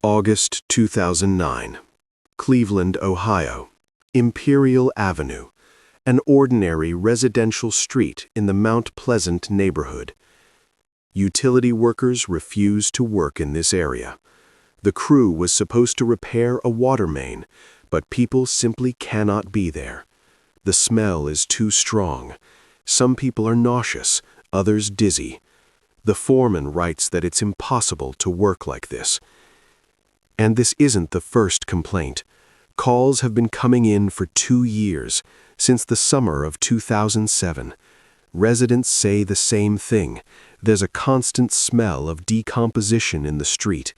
August 2009. Cleveland, Ohio. Imperial Avenue. An ordinary residential street in the Mount Pleasant neighborhood. Utility workers refuse to work in this area. The crew was supposed to repair a water main, but people simply cannot be there. The smell is too strong. Some people are nauseous, others dizzy. The foreman writes that it's impossible to work like this. And this isn't the first complaint. Calls have been coming in for 2 years, since the summer of 2007. Residents say the same thing. There's a constant smell of decomposition in the street.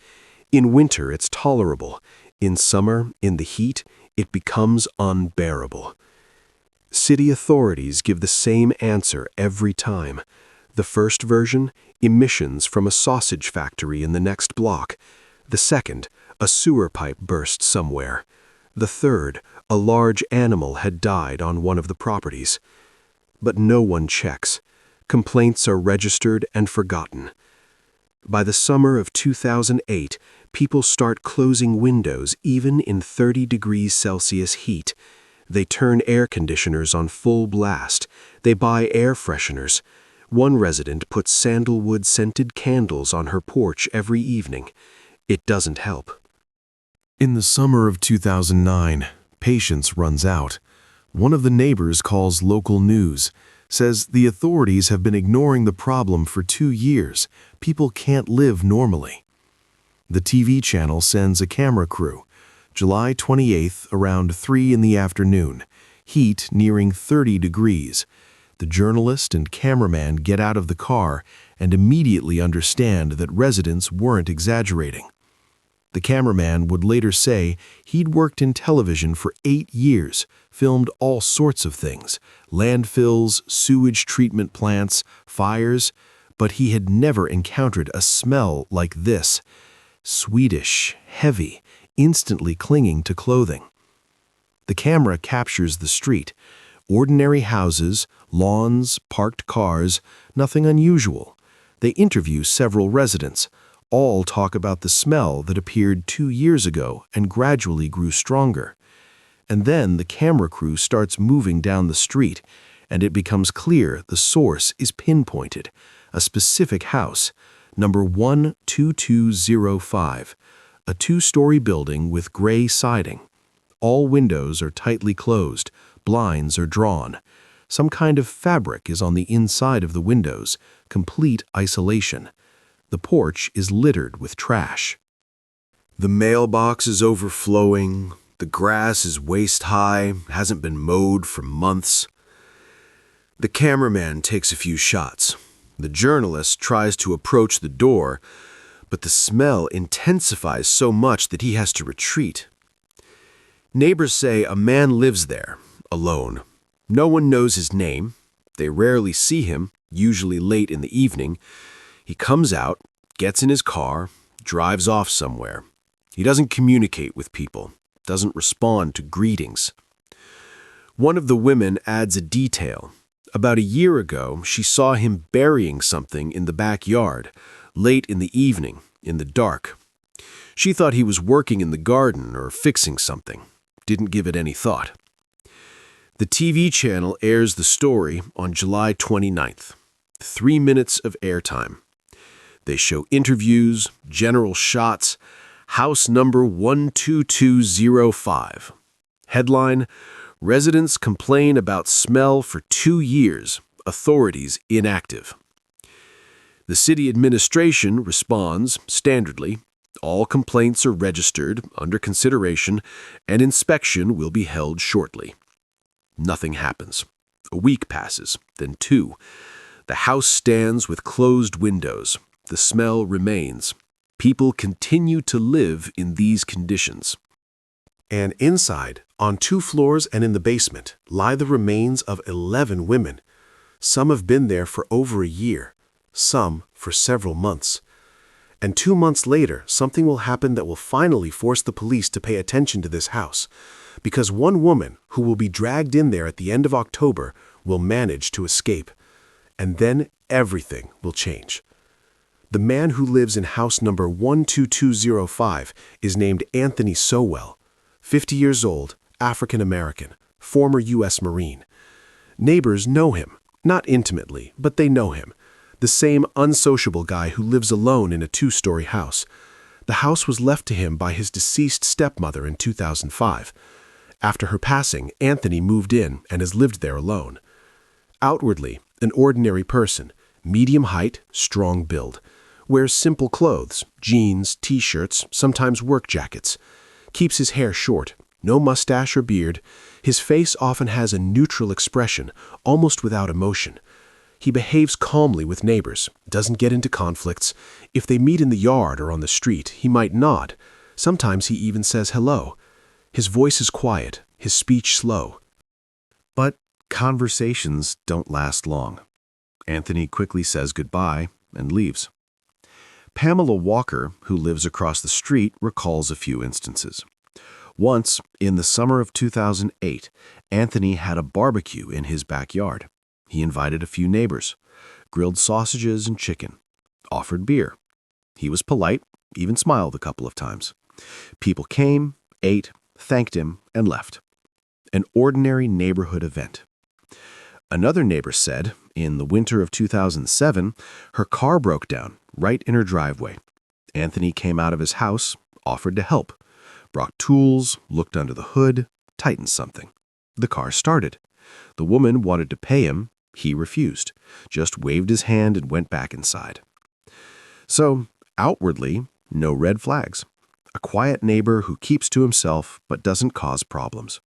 In winter, it's tolerable. In summer, in the heat, it becomes unbearable. City authorities give the same answer every time. The first version, emissions from a sausage factory in the next block. The second, a sewer pipe burst somewhere. The third, a large animal had died on one of the properties. But no one checks. Complaints are registered and forgotten. By the summer of 2008, people start closing windows even in 30 degrees Celsius heat. They turn air conditioners on full blast. They buy air fresheners. One resident puts sandalwood-scented candles on her porch every evening. It doesn't help. In the summer of 2009, patience runs out. One of the neighbors calls local news, says the authorities have been ignoring the problem for 2 years. People can't live normally. The TV channel sends a camera crew. July 28th, around 3 in the afternoon. Heat nearing 30 degrees. The journalist and cameraman get out of the car and immediately understand that residents weren't exaggerating. The cameraman would later say he'd worked in television for 8 years, filmed all sorts of things, landfills, sewage treatment plants, fires, but he had never encountered a smell like this. Sweetish, heavy, instantly clinging to clothing. The camera captures the street. Ordinary houses, lawns, parked cars, nothing unusual. They interview several residents. All talk about the smell that appeared 2 years ago and gradually grew stronger. And then the camera crew starts moving down the street, and it becomes clear the source is pinpointed, a specific house, number 12205, a 2-story building with gray siding. All windows are tightly closed, blinds are drawn. Some kind of fabric is on the inside of the windows, complete isolation. The porch is littered with trash. The mailbox is overflowing. The grass is waist-high, hasn't been mowed for months. The cameraman takes a few shots. The journalist tries to approach the door, but the smell intensifies so much that he has to retreat. Neighbors say a man lives there, alone. No one knows his name. They rarely see him, usually late in the evening. He comes out, gets in his car, drives off somewhere. He doesn't communicate with people, doesn't respond to greetings. One of the women adds a detail. About a year ago, she saw him burying something in the backyard, late in the evening, in the dark. She thought he was working in the garden or fixing something, didn't give it any thought. The TV channel airs the story on July 29th. 3 minutes of airtime. They show interviews, general shots, house number 12205. Headline, residents complain about smell for 2 years, authorities inactive. The city administration responds standardly, all complaints are registered, under consideration, and inspection will be held shortly. Nothing happens. A week passes, then 2. The house stands with closed windows. The smell remains. People continue to live in these conditions. And inside, on 2 floors and in the basement, lie the remains of 11 women. Some have been there for over a year, some for several months. And 2 months later, something will happen that will finally force the police to pay attention to this house, because one woman who will be dragged in there at the end of October will manage to escape. And then everything will change. The man who lives in house number 12205 is named Anthony Sowell, 50 years old, African American, former U.S. Marine. Neighbors know him, not intimately, but they know him. The same unsociable guy who lives alone in a 2-story house. The house was left to him by his deceased stepmother in 2005. After her passing, Anthony moved in and has lived there alone. Outwardly, an ordinary person, medium height, strong build. Wears simple clothes, jeans, t-shirts, sometimes work jackets. Keeps his hair short, no mustache or beard. His face often has a neutral expression, almost without emotion. He behaves calmly with neighbors, doesn't get into conflicts. If they meet in the yard or on the street, he might nod. Sometimes he even says hello. His voice is quiet, his speech slow. But conversations don't last long. Anthony quickly says goodbye and leaves. Pamela Walker, who lives across the street, recalls a few instances. Once, in the summer of 2008, Anthony had a barbecue in his backyard. He invited a few neighbors, grilled sausages and chicken, offered beer. He was polite, even smiled a couple of times. People came, ate, thanked him, and left. An ordinary neighborhood event. Another neighbor said, in the winter of 2007, her car broke down right in her driveway. Anthony came out of his house, offered to help, brought tools, looked under the hood, tightened something. The car started. The woman wanted to pay him. He refused, just waved his hand and went back inside. So, outwardly, no red flags. A quiet neighbor who keeps to himself but doesn't cause problems.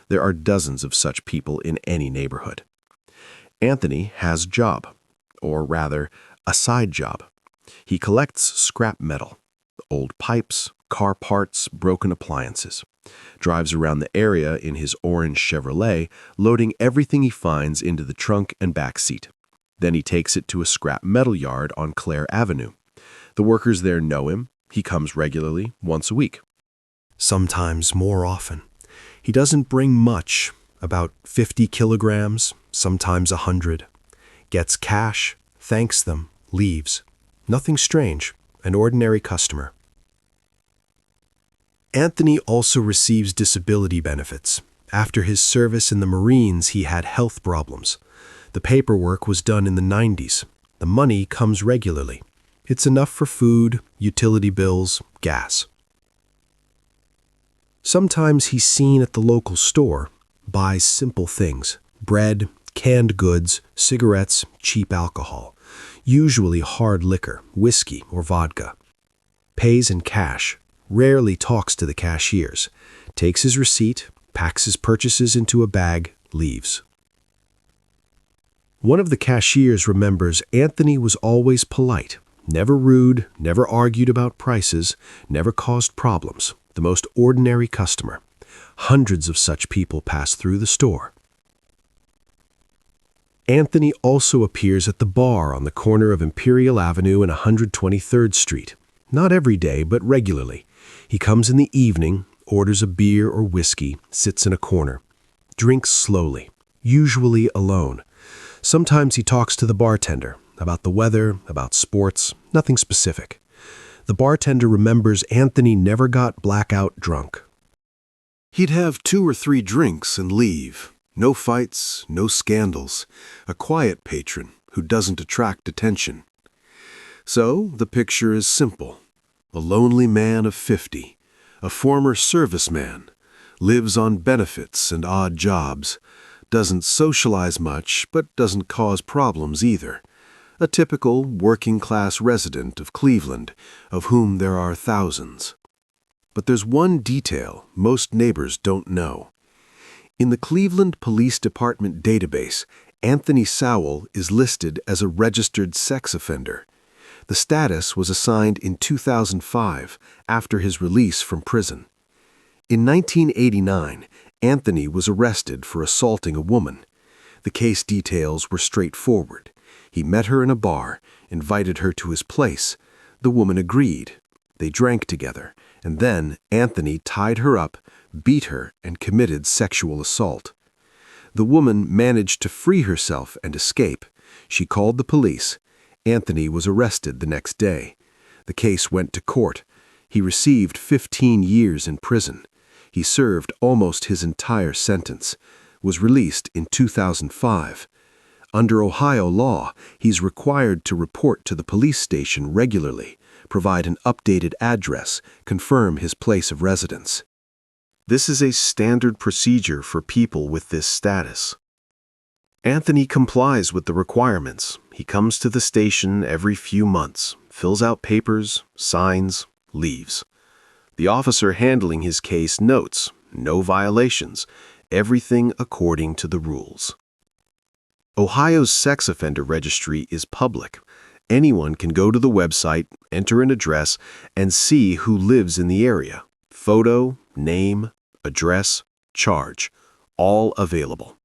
There are dozens of such people in any neighborhood. Anthony has a job, or rather, a side job. He collects scrap metal, old pipes, car parts, broken appliances. Drives around the area in his orange Chevrolet, loading everything he finds into the trunk and back seat. Then he takes it to a scrap metal yard on Clare Avenue. The workers there know him. He comes regularly, once a week. Sometimes more often. He doesn't bring much, about 50 kilograms, sometimes 100. Gets cash, thanks them, leaves. Nothing strange, an ordinary customer. Anthony also receives disability benefits. After his service in the Marines, he had health problems. The paperwork was done in the 90s. The money comes regularly. It's enough for food, utility bills, gas. Sometimes he's seen at the local store, buys simple things, bread, canned goods, cigarettes, cheap alcohol, usually hard liquor, whiskey or vodka. Pays in cash, rarely talks to the cashiers, takes his receipt, packs his purchases into a bag, leaves. One of the cashiers remembers Anthony was always polite, never rude, never argued about prices, never caused problems, the most ordinary customer. Hundreds of such people pass through the store. Anthony also appears at the bar on the corner of Imperial Avenue and 123rd Street. Not every day, but regularly. He comes in the evening, orders a beer or whiskey, sits in a corner. Drinks slowly, usually alone. Sometimes he talks to the bartender about the weather, about sports, nothing specific. The bartender remembers Anthony never got blackout drunk. He'd have 2 or 3 drinks and leave. No fights, no scandals. A quiet patron who doesn't attract attention. So the picture is simple. A lonely man of 50, a former serviceman, lives on benefits and odd jobs, doesn't socialize much but doesn't cause problems either. A typical working-class resident of Cleveland, of whom there are thousands. But there's one detail most neighbors don't know. In the Cleveland Police Department database, Anthony Sowell is listed as a registered sex offender. The status was assigned in 2005, after his release from prison. In 1989, Anthony was arrested for assaulting a woman. The case details were straightforward. He met her in a bar, invited her to his place. The woman agreed. They drank together, and then Anthony tied her up, beat her, and committed sexual assault. The woman managed to free herself and escape. She called the police. Anthony was arrested the next day. The case went to court. He received 15 years in prison. He served almost his entire sentence, was released in 2005. Under Ohio law, he's required to report to the police station regularly, provide an updated address, confirm his place of residence. This is a standard procedure for people with this status. Anthony complies with the requirements. He comes to the station every few months, fills out papers, signs, leaves. The officer handling his case notes, no violations, everything according to the rules. Ohio's sex offender registry is public. Anyone can go to the website, enter an address, and see who lives in the area. Photo, name, address, charge, all available.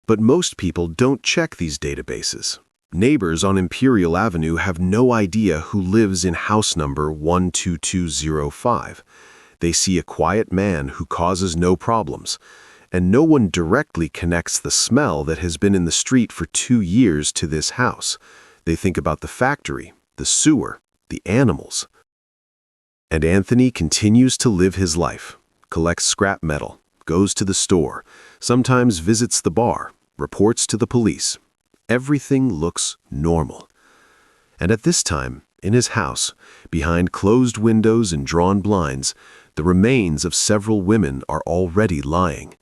But most people don't check these databases. Neighbors on Imperial Avenue have no idea who lives in house number 12205. They see a quiet man who causes no problems, and no one directly connects the smell that has been in the street for 2 years to this house. They think about the factory, the sewer, the animals. And Anthony continues to live his life, collects scrap metal, goes to the store, sometimes visits the bar, reports to the police. Everything looks normal. And at this time, in his house, behind closed windows and drawn blinds, the remains of several women are already lying.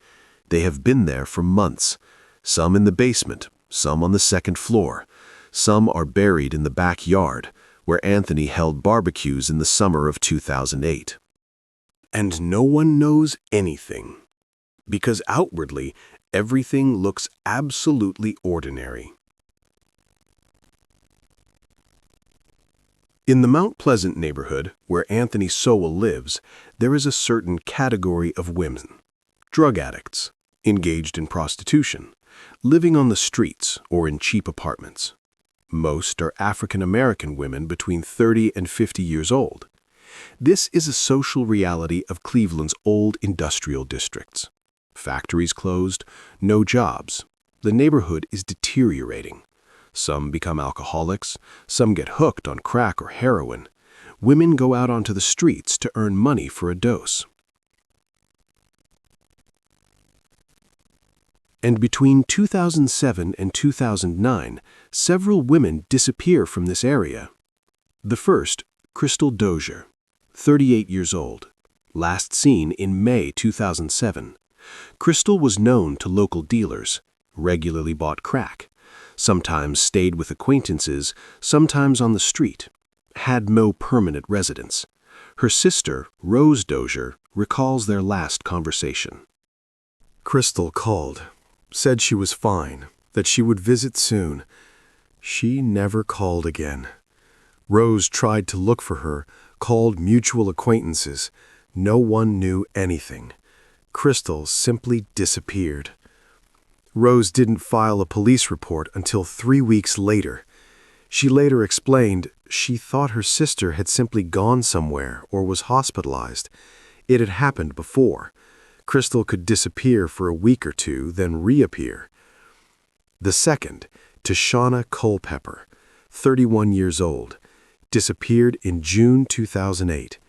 They have been there for months, some in the basement, some on the second floor. Some are buried in the backyard, where Anthony held barbecues in the summer of 2008. And no one knows anything, because outwardly, everything looks absolutely ordinary. In the Mount Pleasant neighborhood, where Anthony Sowell lives, there is a certain category of women. Drug addicts, engaged in prostitution, living on the streets or in cheap apartments. Most are African American women between 30 and 50 years old. This is a social reality of Cleveland's old industrial districts. Factories closed, no jobs. The neighborhood is deteriorating. Some become alcoholics, some get hooked on crack or heroin. Women go out onto the streets to earn money for a dose. And between 2007 and 2009, several women disappear from this area. The first, Crystal Dozier, 38 years old, last seen in May 2007. Crystal was known to local dealers, regularly bought crack, sometimes stayed with acquaintances, sometimes on the street, had no permanent residence. Her sister, Rose Dozier, recalls their last conversation. Crystal called. Said she was fine, that she would visit soon. She never called again. Rose tried to look for her, called mutual acquaintances. No one knew anything. Crystal simply disappeared. Rose didn't file a police report until 3 weeks later. She later explained she thought her sister had simply gone somewhere or was hospitalized. It had happened before. Crystal could disappear for a week or two, then reappear. The second, Tashana Culpepper, 31 years old, disappeared in June 2008.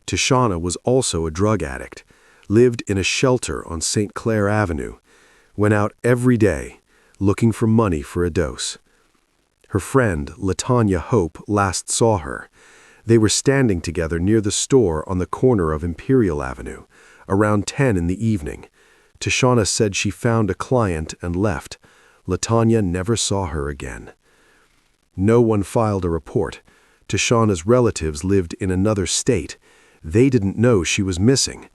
Tashana was also a drug addict, lived in a shelter on St. Clair Avenue, went out every day, looking for money for a dose. Her friend, LaTanya Hope, last saw her. They were standing together near the store on the corner of Imperial Avenue, around 10 in the evening. Tashana said she found a client and left. LaTanya never saw her again. No one filed a report. Tashana's relatives lived in another state. They didn't know she was missing.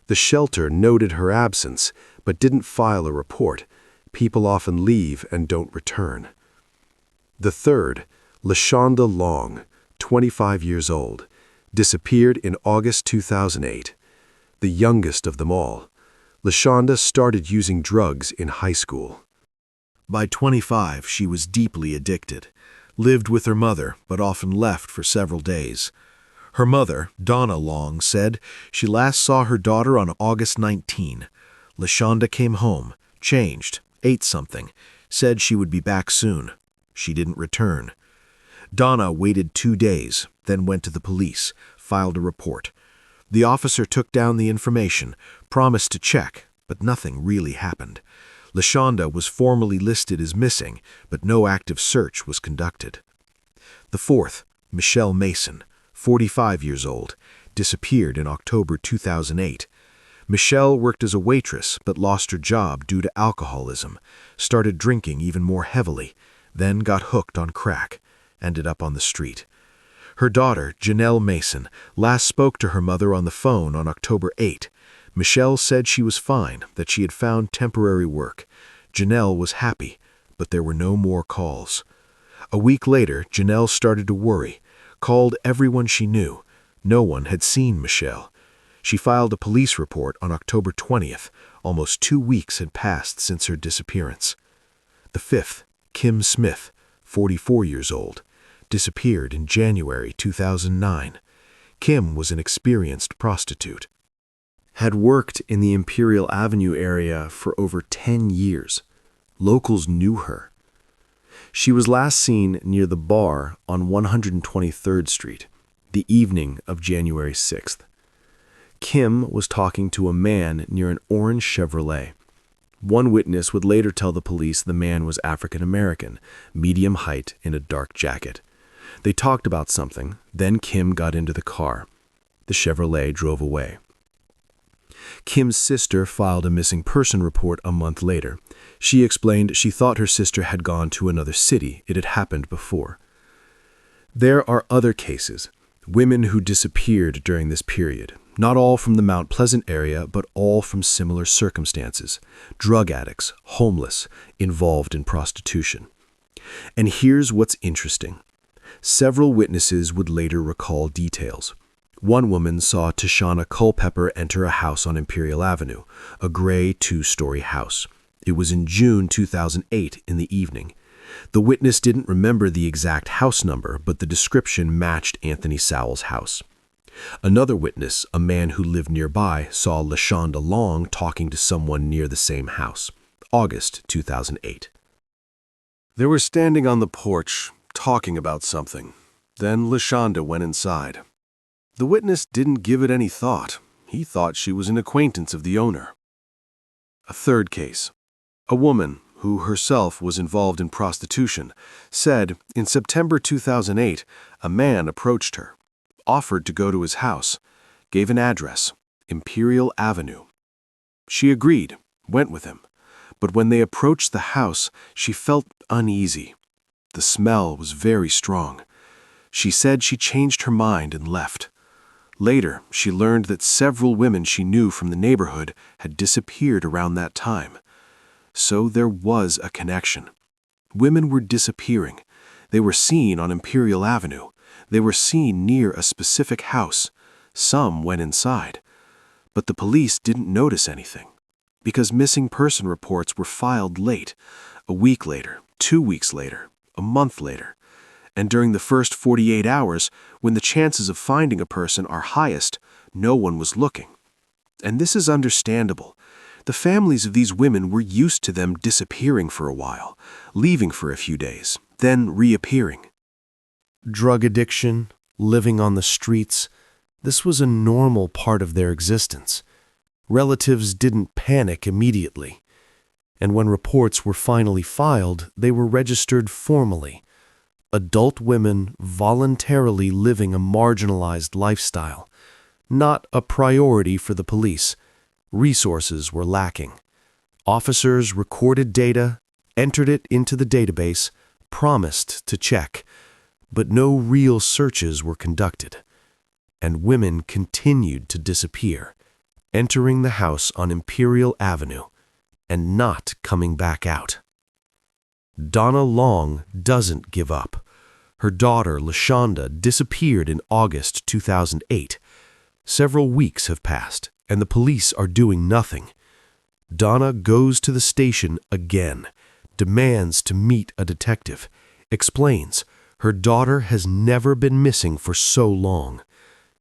The shelter noted her absence, but didn't file a report. People often leave and don't return. The third, LaShonda Long, 25 years old, disappeared in August 2008. The youngest of them all. LaShonda started using drugs in high school. By 25, she was deeply addicted, lived with her mother, but often left for several days. Her mother, Donna Long, said she last saw her daughter on August 19. LaShonda came home, changed, ate something, said she would be back soon. She didn't return. Donna waited 2 days, then went to the police, filed a report. The officer took down the information, promised to check, but nothing really happened. LaShonda was formally listed as missing, but no active search was conducted. The fourth, Michelle Mason, 45 years old, disappeared in October 2008. Michelle worked as a waitress but lost her job due to alcoholism, started drinking even more heavily, then got hooked on crack, ended up on the street. Her daughter, Janelle Mason, last spoke to her mother on the phone on October 8. Michelle said she was fine, that she had found temporary work. Janelle was happy, but there were no more calls. A week later, Janelle started to worry, called everyone she knew. No one had seen Michelle. She filed a police report on October 20th. Almost 2 weeks had passed since her disappearance. The fifth, Kim Smith, 44 years old, disappeared in January 2009. Kim was an experienced prostitute. Had worked in the Imperial Avenue area for over 10 years. Locals knew her. She was last seen near the bar on 123rd Street, the evening of January 6th. Kim was talking to a man near an orange Chevrolet. One witness would later tell the police the man was African American, medium height, in a dark jacket. They talked about something, then Kim got into the car. The Chevrolet drove away. Kim's sister filed a missing person report a month later. She explained she thought her sister had gone to another city. It had happened before. There are other cases, women who disappeared during this period, not all from the Mount Pleasant area, but all from similar circumstances. Drug addicts, homeless, involved in prostitution. And here's what's interesting. Several witnesses would later recall details. One woman saw Tashana Culpepper enter a house on Imperial Avenue, a gray 2-story house. It was in June 2008 in the evening. The witness didn't remember the exact house number, but the description matched Anthony Sowell's house. Another witness, a man who lived nearby, saw LaShonda Long talking to someone near the same house. August 2008. They were standing on the porch, talking about something. Then LaShonda went inside. The witness didn't give it any thought. He thought she was an acquaintance of the owner. A third case. A woman, who herself was involved in prostitution, said in September 2008, a man approached her, offered to go to his house, gave an address, Imperial Avenue. She agreed, went with him, but when they approached the house, she felt uneasy. The smell was very strong. She said she changed her mind and left. Later, she learned that several women she knew from the neighborhood had disappeared around that time. So there was a connection. Women were disappearing. They were seen on Imperial Avenue. They were seen near a specific house. Some went inside. But the police didn't notice anything, because missing person reports were filed late, a week later, 2 weeks later, a month later. And during the first 48 hours, when the chances of finding a person are highest, no one was looking. And this is understandable. The families of these women were used to them disappearing for a while, leaving for a few days, then reappearing. Drug addiction, living on the streets, this was a normal part of their existence. Relatives didn't panic immediately. And when reports were finally filed, they were registered formally. Adult women voluntarily living a marginalized lifestyle, not a priority for the police. Resources were lacking. Officers recorded data, entered it into the database, promised to check, but no real searches were conducted. And women continued to disappear, entering the house on Imperial Avenue and not coming back out. Donna Long doesn't give up. Her daughter, LaShonda, disappeared in August 2008. Several weeks have passed, and the police are doing nothing. Donna goes to the station again, demands to meet a detective, explains her daughter has never been missing for so long.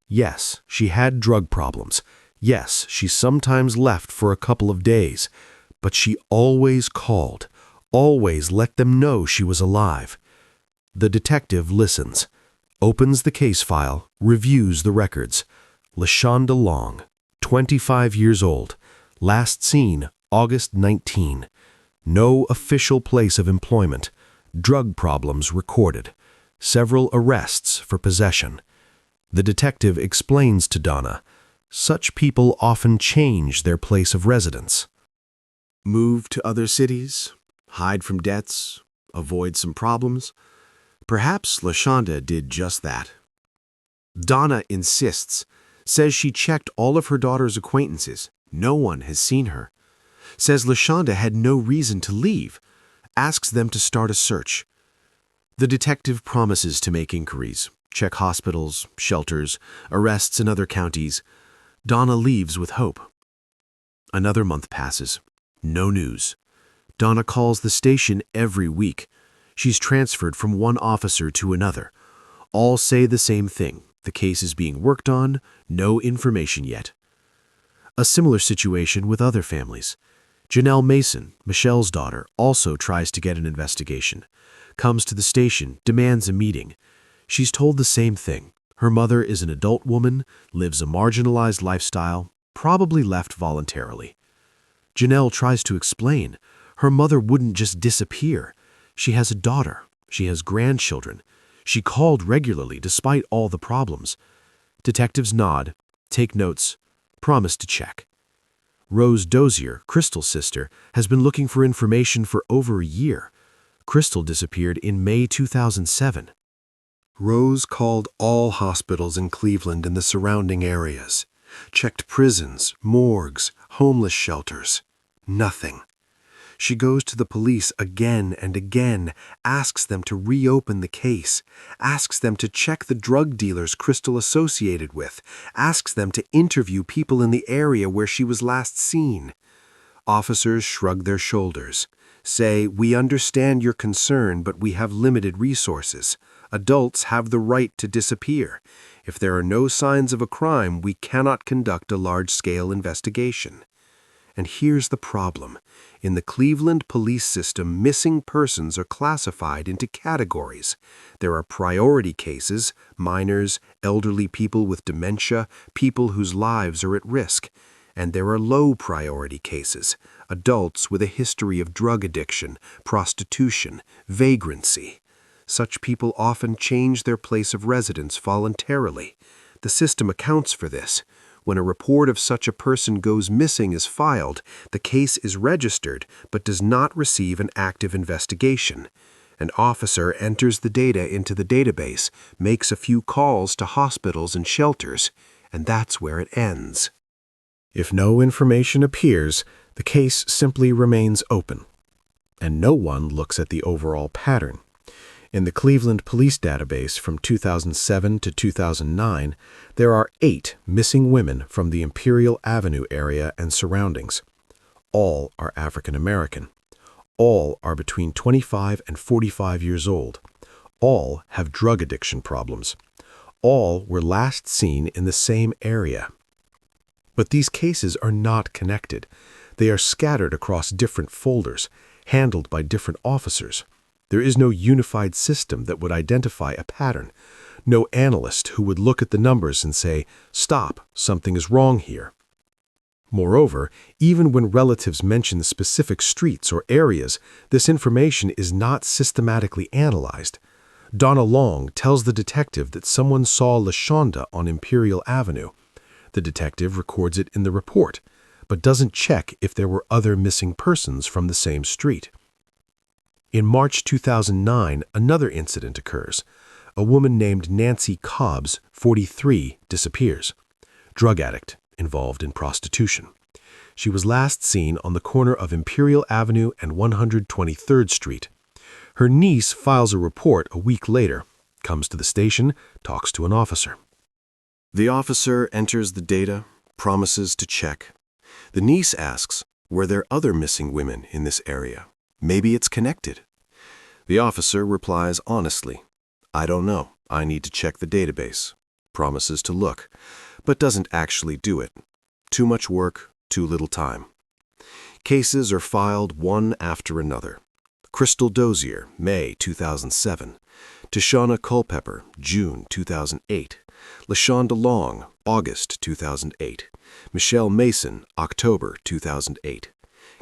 Yes, she had drug problems. Yes, she sometimes left for a couple of days, but she always called, always let them know she was alive. The detective listens, opens the case file, reviews the records. LaShonda Long, 25 years old, last seen August 19. No official place of employment. Drug problems recorded. Several arrests for possession. The detective explains to Donna, such people often change their place of residence. Move to other cities, hide from debts, avoid some problems. Perhaps LaShonda did just that. Donna insists, says she checked all of her daughter's acquaintances. No one has seen her. Says LaShonda had no reason to leave. Asks them to start a search. The detective promises to make inquiries, check hospitals, shelters, arrests in other counties. Donna leaves with hope. Another month passes. No news. Donna calls the station every week. She's transferred from one officer to another. All say the same thing. The case is being worked on, no information yet. A similar situation with other families. Janelle Mason, Michelle's daughter, also tries to get an investigation. Comes to the station, demands a meeting. She's told the same thing. Her mother is an adult woman, lives a marginalized lifestyle, probably left voluntarily. Janelle tries to explain. Her mother wouldn't just disappear. She has a daughter. She has grandchildren. She called regularly despite all the problems. Detectives nod, take notes, promise to check. Rose Dozier, Crystal's sister, has been looking for information for over a year. Crystal disappeared in May 2007. Rose called all hospitals in Cleveland and the surrounding areas. Checked prisons, morgues, homeless shelters. Nothing. She goes to the police again and again, asks them to reopen the case, asks them to check the drug dealers Crystal associated with, asks them to interview people in the area where she was last seen. Officers shrug their shoulders, say, "We understand your concern, but we have limited resources. Adults have the right to disappear. If there are no signs of a crime, we cannot conduct a large-scale investigation." And here's the problem. In the Cleveland police system, missing persons are classified into categories. There are priority cases, minors, elderly people with dementia, people whose lives are at risk. And there are low priority cases, adults with a history of drug addiction, prostitution, vagrancy. Such people often change their place of residence voluntarily. The system accounts for this. When a report of such a person goes missing is filed, the case is registered but does not receive an active investigation. An officer enters the data into the database, makes a few calls to hospitals and shelters, and that's where it ends. If no information appears, the case simply remains open, and no one looks at the overall pattern. In the Cleveland Police Database from 2007 to 2009, there are 8 missing women from the Imperial Avenue area and surroundings. All are African American. All are between 25 and 45 years old. All have drug addiction problems. All were last seen in the same area. But these cases are not connected. They are scattered across different folders, handled by different officers. There is no unified system that would identify a pattern, no analyst who would look at the numbers and say, "Stop, something is wrong here." Moreover, even when relatives mention specific streets or areas, this information is not systematically analyzed. Donna Long tells the detective that someone saw LaShonda on Imperial Avenue. The detective records it in the report, but doesn't check if there were other missing persons from the same street. In March 2009, another incident occurs. A woman named Nancy Cobbs, 43, disappears. Drug addict, involved in prostitution. She was last seen on the corner of Imperial Avenue and 123rd Street. Her niece files a report a week later, comes to the station, talks to an officer. The officer enters the data, promises to check. The niece asks, "Were there other missing women in this area? Maybe it's connected." The officer replies honestly, "I don't know. I need to check the database." Promises to look, but doesn't actually do it. Too much work, too little time. Cases are filed one after another. Crystal Dozier, May 2007. Tishana Culpepper, June 2008. LaShonda Long, August 2008. Michelle Mason, October 2008.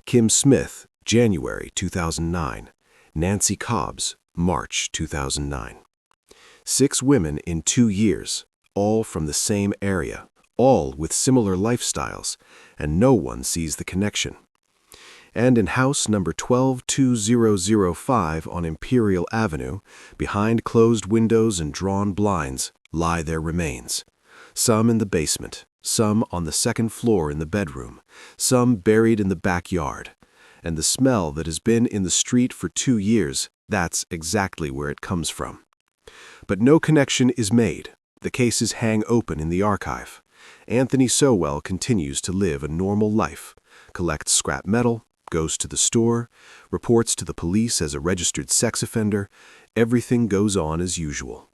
Kim Smith, January 2009. Nancy Cobbs, March 2009. 6 women in 2 years, all from the same area, all with similar lifestyles, and no one sees the connection. And in house number 122005 on Imperial Avenue, behind closed windows and drawn blinds, lie their remains. Some in the basement, some on the second floor in the bedroom, some buried in the backyard. And the smell that has been in the street for 2 years, that's exactly where it comes from. But no connection is made. The cases hang open in the archive. Anthony Sowell continues to live a normal life, collects scrap metal, goes to the store, reports to the police as a registered sex offender. Everything goes on as usual.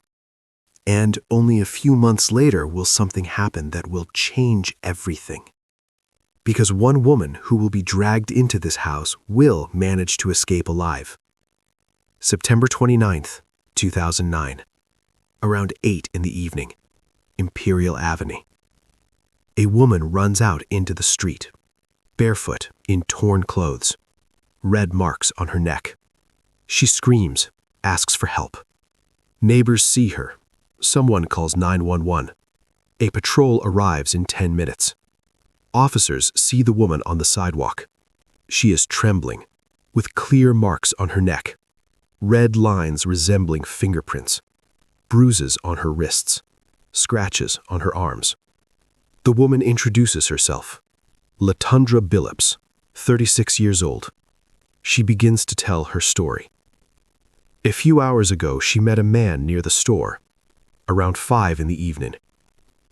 And only a few months later will something happen that will change everything. Because one woman who will be dragged into this house will manage to escape alive. September 29th, 2009. Around 8 in the evening, Imperial Avenue. A woman runs out into the street, barefoot in torn clothes, red marks on her neck. She screams, asks for help. Neighbors see her. Someone calls 911. A patrol arrives in 10 minutes. Officers see the woman on the sidewalk. She is trembling, with clear marks on her neck, red lines resembling fingerprints, bruises on her wrists, scratches on her arms. The woman introduces herself. LaTundra Billups, 36 years old. She begins to tell her story. A few hours ago, she met a man near the store, around 5 in the evening.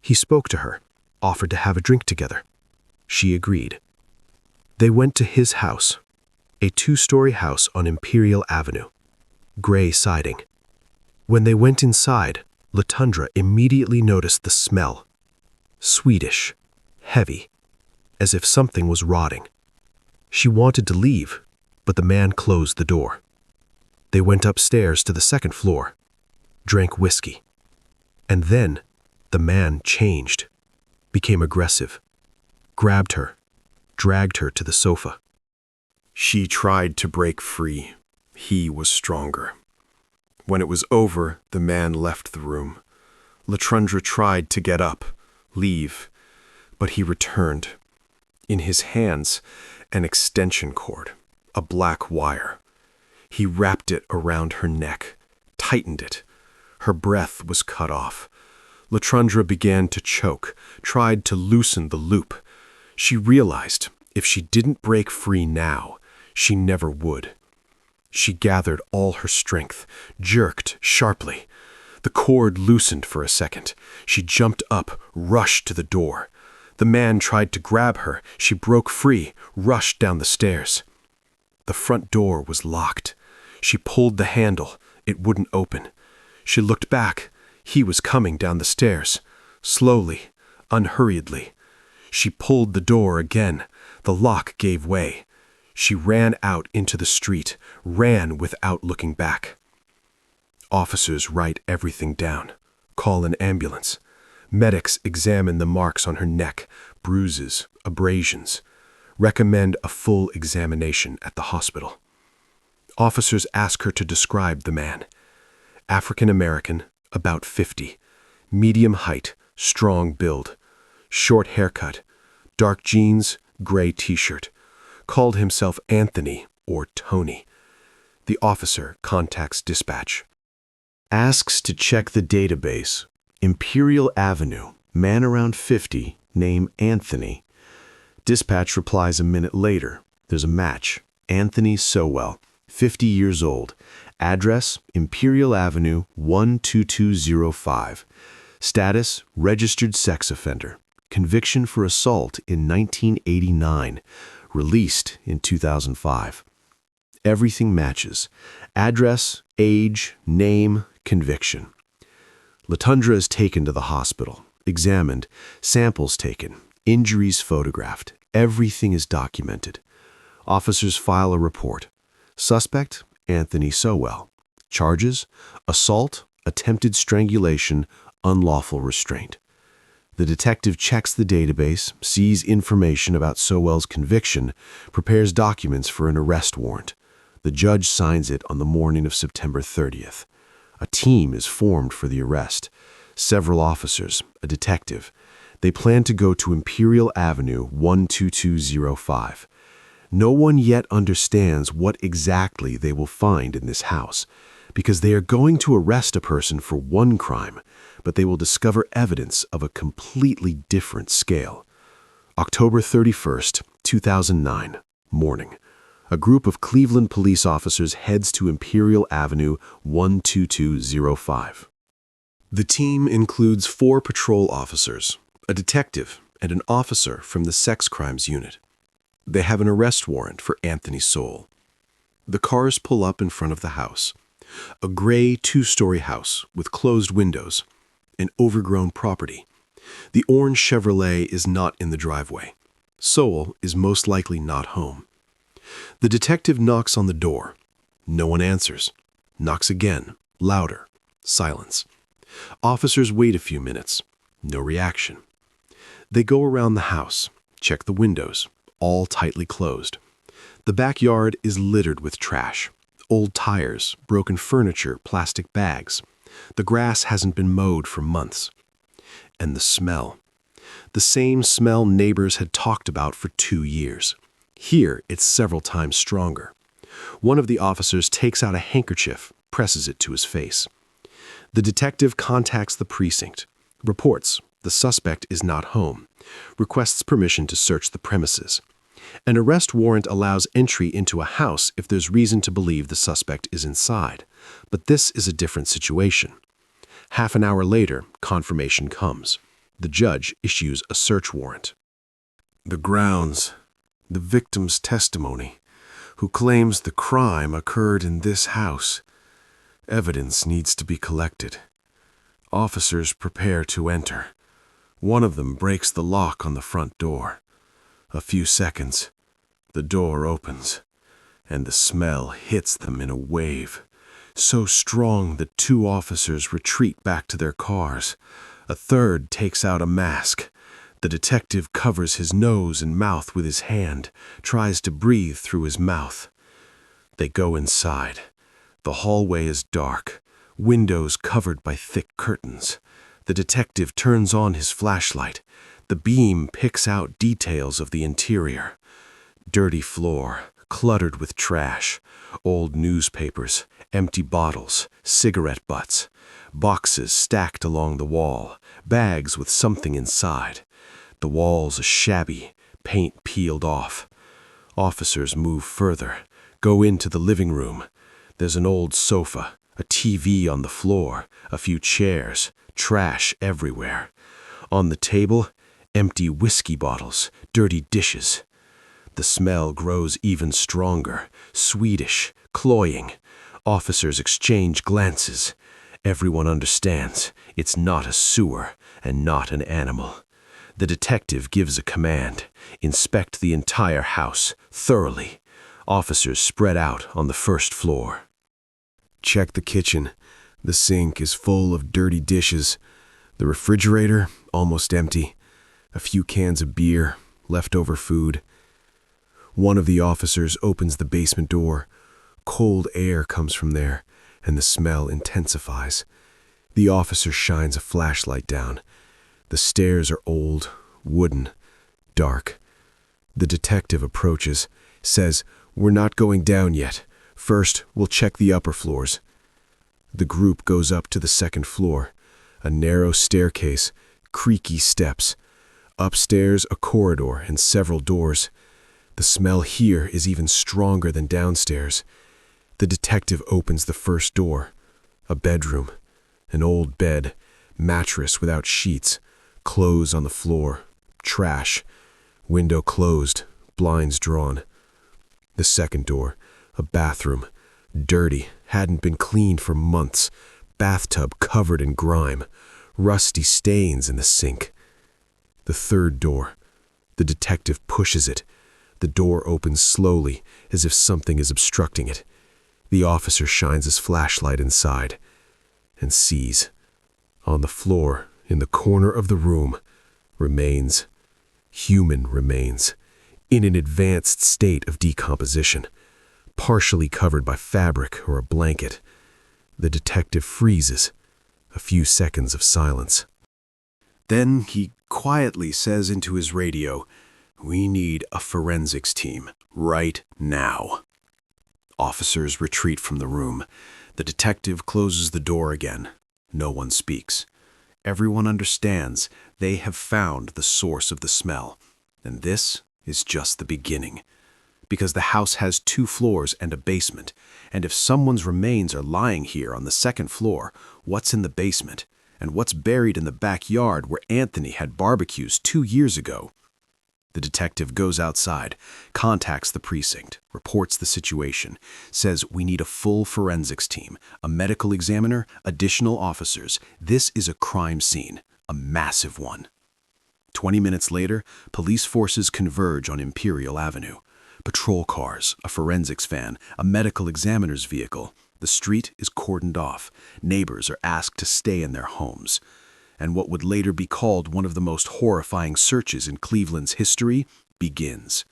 He spoke to her, offered to have a drink together. She agreed. They went to his house, a 2-story house on Imperial Avenue, gray siding. When they went inside, LaTundra immediately noticed the smell. Sweetish, heavy, as if something was rotting. She wanted to leave, but the man closed the door. They went upstairs to the second floor, drank whiskey. And then the man changed, became aggressive, grabbed her, dragged her to the sofa. She tried to break free. He was stronger. When it was over, the man left the room. LaTundra tried to get up, leave, but he returned. In his hands, an extension cord, a black wire. He wrapped it around her neck, tightened it. Her breath was cut off. LaTundra began to choke, tried to loosen the loop. She realized if she didn't break free now, she never would. She gathered all her strength, jerked sharply. The cord loosened for a second. She jumped up, rushed to the door. The man tried to grab her. She broke free, rushed down the stairs. The front door was locked. She pulled the handle. It wouldn't open. She looked back. He was coming down the stairs, slowly, unhurriedly. She pulled the door again. The lock gave way. She ran out into the street, ran without looking back. Officers write everything down, call an ambulance. Medics examine the marks on her neck, bruises, abrasions. Recommend a full examination at the hospital. Officers ask her to describe the man. African American, about 50, medium height, strong build, short haircut, dark jeans, gray t-shirt. Called himself Anthony or Tony. The officer contacts dispatch. Asks to check the database. Imperial Avenue, man around 50, name Anthony. Dispatch replies a minute later. There's a match. Anthony Sowell, 50 years old. Address, Imperial Avenue, 12205. Status, registered sex offender. Conviction for assault in 1989. Released in 2005. Everything matches. Address, age, name, conviction. LaTundra is taken to the hospital, examined, samples taken, injuries photographed. Everything is documented. Officers file a report. Suspect, Anthony Sowell. Charges: assault, attempted strangulation, unlawful restraint. The detective checks the database, sees information about Sowell's conviction, prepares documents for an arrest warrant. The judge signs it on the morning of September 30th. A team is formed for the arrest. Several officers, a detective. They plan to go to Imperial Avenue 12205. No one yet understands what exactly they will find in this house, because they are going to arrest a person for one crime, but they will discover evidence of a completely different scale. October 31st, 2009, morning. A group of Cleveland police officers heads to Imperial Avenue 12205. The team includes 4 patrol officers, a detective, and an officer from the sex crimes unit. They have an arrest warrant for Anthony Sowell. The cars pull up in front of the house. A gray 2-story house with closed windows, an overgrown property. The orange Chevrolet is not in the driveway. Sowell is most likely not home. The detective knocks on the door. No one answers. Knocks again, louder. Silence. Officers wait a few minutes. No reaction. They go around the house, check the windows, all tightly closed. The backyard is littered with trash. Old tires, broken furniture, plastic bags. The grass hasn't been mowed for months. And the smell. The same smell neighbors had talked about for 2 years. Here, it's several times stronger. One of the officers takes out a handkerchief, presses it to his face. The detective contacts the precinct, reports the suspect is not home, requests permission to search the premises. An arrest warrant allows entry into a house if there's reason to believe the suspect is inside, but this is a different situation. Half an hour later, confirmation comes. The judge issues a search warrant. The grounds. The victim's testimony, who claims the crime occurred in this house. Evidence needs to be collected. Officers prepare to enter. One of them breaks the lock on the front door. A few seconds, the door opens, and the smell hits them in a wave, so strong that 2 officers retreat back to their cars. A third takes out a mask. The detective covers his nose and mouth with his hand, tries to breathe through his mouth. They go inside. The hallway is dark, windows covered by thick curtains. The detective turns on his flashlight. The beam picks out details of the interior. Dirty floor, cluttered with trash, old newspapers, empty bottles, cigarette butts, boxes stacked along the wall, bags with something inside. The walls are shabby, paint peeled off. Officers move further, go into the living room. There's an old sofa, a TV on the floor, a few chairs, trash everywhere. On the table, empty whiskey bottles, dirty dishes. The smell grows even stronger, Swedish, cloying. Officers exchange glances. Everyone understands it's not a sewer and not an animal. The detective gives a command. Inspect the entire house, thoroughly. Officers spread out on the first floor. Check the kitchen. The sink is full of dirty dishes. The refrigerator, almost empty. A few cans of beer, leftover food. One of the officers opens the basement door. Cold air comes from there, and the smell intensifies. The officer shines a flashlight down. The stairs are old, wooden, dark. The detective approaches, says, "We're not going down yet. First, we'll check the upper floors." The group goes up to the second floor. A narrow staircase, creaky steps. Upstairs, a corridor and several doors. The smell here is even stronger than downstairs. The detective opens the first door. A bedroom. An old bed, mattress without sheets, clothes on the floor, trash, window closed, blinds drawn. The second door, a bathroom, dirty, hadn't been cleaned for months, bathtub covered in grime, rusty stains in the sink. The third door. The detective pushes it. The door opens slowly, as if something is obstructing it. The officer shines his flashlight inside and sees, on the floor in the corner of the room, remains, human remains, in an advanced state of decomposition, partially covered by fabric or a blanket. The detective freezes. A few seconds of silence. Then he quietly says into his radio, "We need a forensics team right now." Officers retreat from the room. The detective closes the door again. No one speaks. Everyone understands they have found the source of the smell, and this is just the beginning. Because the house has 2 floors and a basement, and if someone's remains are lying here on the 2nd floor, what's in the basement? And what's buried in the backyard where Anthony had barbecues 2 years ago? The detective goes outside, contacts the precinct, reports the situation, says we need a full forensics team, a medical examiner, additional officers. This is a crime scene, a massive one. 20 minutes later, police forces converge on Imperial Avenue. Patrol cars, a forensics van, a medical examiner's vehicle. The street is cordoned off. Neighbors are asked to stay in their homes. And what would later be called one of the most horrifying searches in Cleveland's history begins.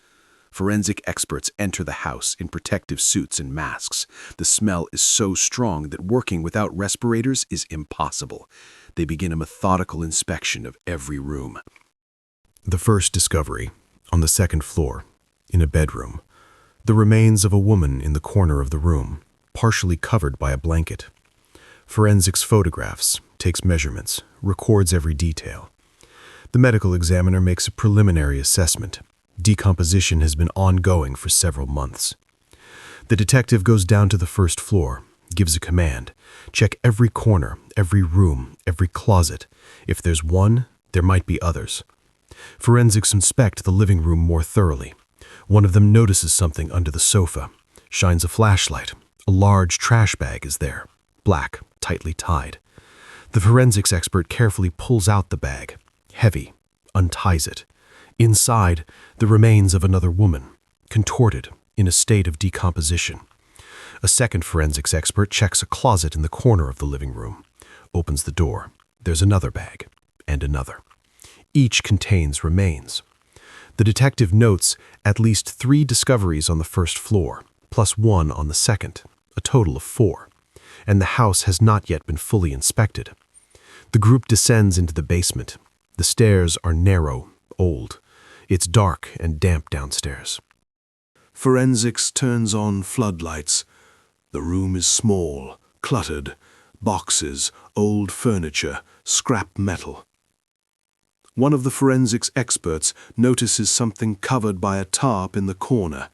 Forensic experts enter the house in protective suits and masks. The smell is so strong that working without respirators is impossible. They begin a methodical inspection of every room. The first discovery, on the 2nd floor, in a bedroom. The remains of a woman in the corner of the room, partially covered by a blanket. Forensics photographs, takes measurements, records every detail. The medical examiner makes a preliminary assessment. Decomposition has been ongoing for several months. The detective goes down to the 1st floor, gives a command. Check every corner, every room, every closet. If there's one, there might be others. Forensics inspect the living room more thoroughly. One of them notices something under the sofa, shines a flashlight. A large trash bag is there, black, tightly tied. The forensics expert carefully pulls out the bag, heavy, unties it. Inside, the remains of another woman, contorted, in a state of decomposition. A second forensics expert checks a closet in the corner of the living room, opens the door. There's another bag, and another. Each contains remains. The detective notes at least 3 discoveries on the 1st floor, plus 1 on the 2nd, a total of 4, and the house has not yet been fully inspected. The group descends into the basement. The stairs are narrow, old. It's dark and damp downstairs. Forensics turns on floodlights. The room is small, cluttered, boxes, old furniture, scrap metal. One of the forensics experts notices something covered by a tarp in the corner,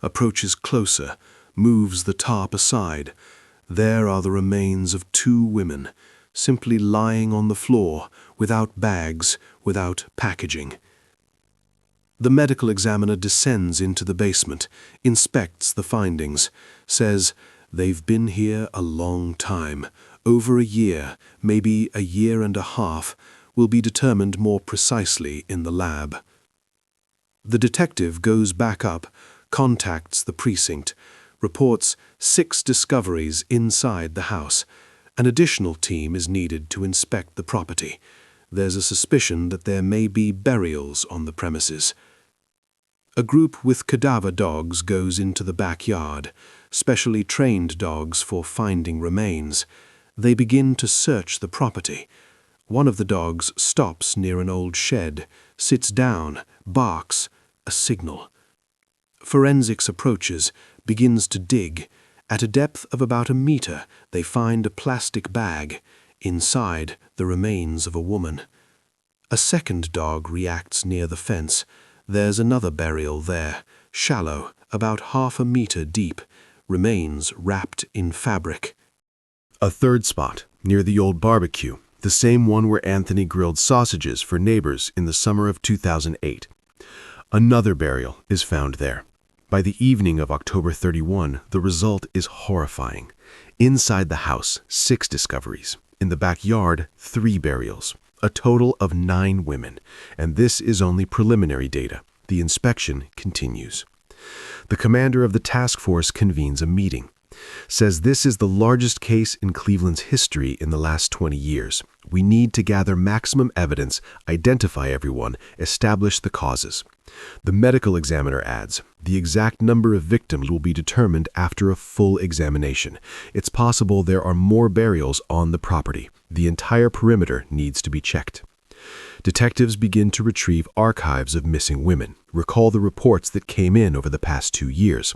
approaches closer, moves the tarp aside. There are the remains of 2 women, simply lying on the floor, without bags, without packaging. The medical examiner descends into the basement, inspects the findings, says, "They've been here a long time, over a year, maybe a year and a half, will be determined more precisely in the lab." The detective goes back up, contacts the precinct, reports 6 discoveries inside the house. An additional team is needed to inspect the property. There's a suspicion that there may be burials on the premises. A group with cadaver dogs goes into the backyard, specially trained dogs for finding remains. They begin to search the property. One of the dogs stops near an old shed, sits down, barks, a signal. Forensics approaches, begins to dig. At a depth of about a meter, they find a plastic bag. Inside, the remains of a woman. A second dog reacts near the fence. There's another burial there, shallow, about half a meter deep, remains wrapped in fabric. A third spot, near the old barbecue, the same one where Anthony grilled sausages for neighbors in the summer of 2008. Another burial is found there. By the evening of October 31, the result is horrifying. Inside the house, 6 discoveries. In the backyard, 3 burials. A total of 9 women. And this is only preliminary data. The inspection continues. The commander of the task force convenes a meeting. says this is the largest case in Cleveland's history in the last 20 years. We need to gather maximum evidence, identify everyone, establish the causes. The medical examiner adds, the exact number of victims will be determined after a full examination. It's possible there are more burials on the property. The entire perimeter needs to be checked. Detectives begin to retrieve archives of missing women. Recall the reports that came in over the past 2 years.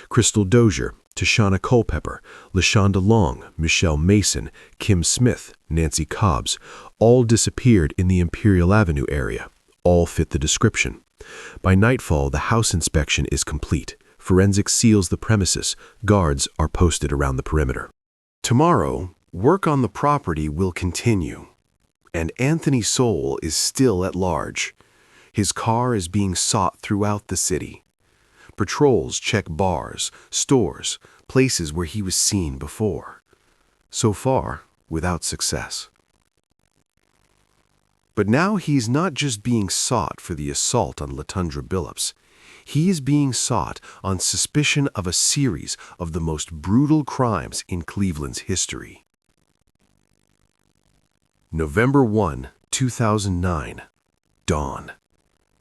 Crystal Dozier, Tashana Culpepper, LaShonda Long, Michelle Mason, Kim Smith, Nancy Cobbs, all disappeared in the Imperial Avenue area. All fit the description. By nightfall, the house inspection is complete. Forensics seals the premises. Guards are posted around the perimeter. Tomorrow, work on the property will continue. And Anthony Sowell is still at large. His car is being sought throughout the city. Patrols check bars, stores, places where he was seen before. So far, without success. But now he's not just being sought for the assault on Latundra Billups. He is being sought on suspicion of a series of the most brutal crimes in Cleveland's history. November 1, 2009. Dawn.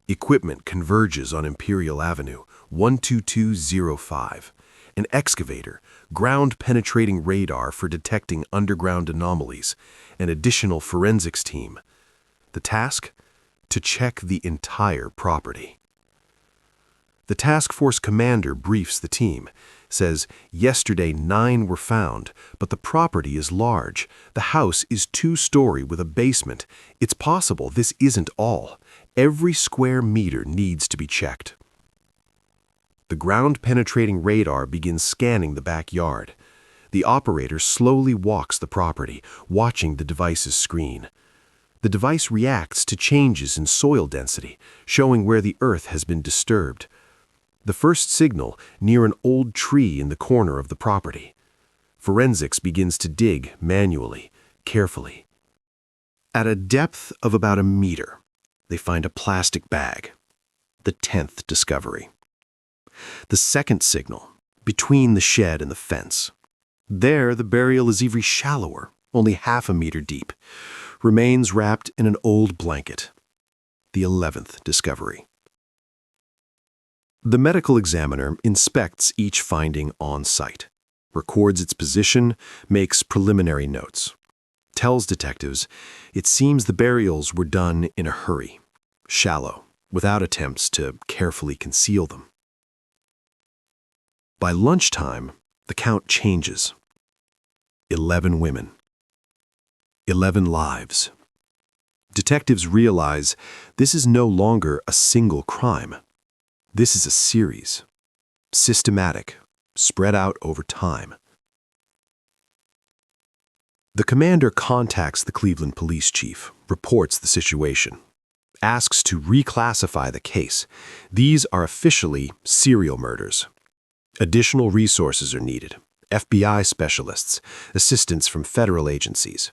Equipment converges on Imperial Avenue, 12205. An excavator, ground-penetrating radar for detecting underground anomalies, an additional forensics team. The task? To check the entire property. The task force commander briefs the team, says, yesterday 9 were found, but the property is large. The house is 2-story with a basement. It's possible this isn't all. Every square meter needs to be checked. The ground-penetrating radar begins scanning the backyard. The operator slowly walks the property, watching the device's screen. The device reacts to changes in soil density, showing where the earth has been disturbed. The first signal near an old tree in the corner of the property. Forensics begins to dig manually, carefully. At a depth of about a meter, they find a plastic bag. The 10th discovery. The second signal, between the shed and the fence. There, the burial is even shallower, only half a meter deep. Remains wrapped in an old blanket. The 11th discovery. The medical examiner inspects each finding on site, records its position, makes preliminary notes, tells detectives it seems the burials were done in a hurry, shallow, without attempts to carefully conceal them. By lunchtime, the count changes. 11 women. 11 lives. Detectives realize this is no longer a single crime. This is a series. Systematic, spread out over time. The commander contacts the Cleveland police chief, reports the situation, asks to reclassify the case. These are officially serial murders. Additional resources are needed. FBI specialists, assistance from federal agencies.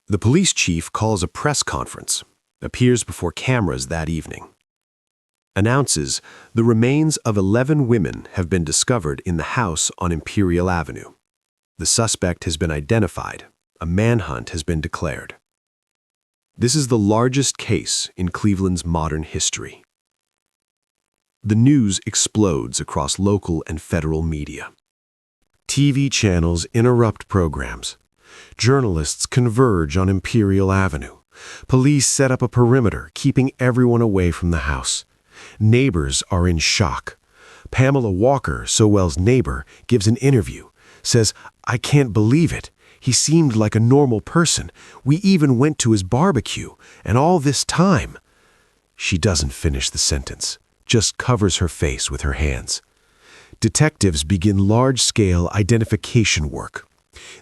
The police chief calls a press conference, appears before cameras that evening. Announces the remains of 11 women have been discovered in the house on Imperial Avenue. The suspect has been identified. A manhunt has been declared. This is the largest case in Cleveland's modern history. The news explodes across local and federal media. TV channels interrupt programs. Journalists converge on Imperial Avenue. Police set up a perimeter, keeping everyone away from the house. Neighbors are in shock. Pamela Walker, Sowell's neighbor, gives an interview, says, "I can't believe it. He seemed like a normal person. We even went to his barbecue, and all this time." She doesn't finish the sentence, just covers her face with her hands. Detectives begin large-scale identification work.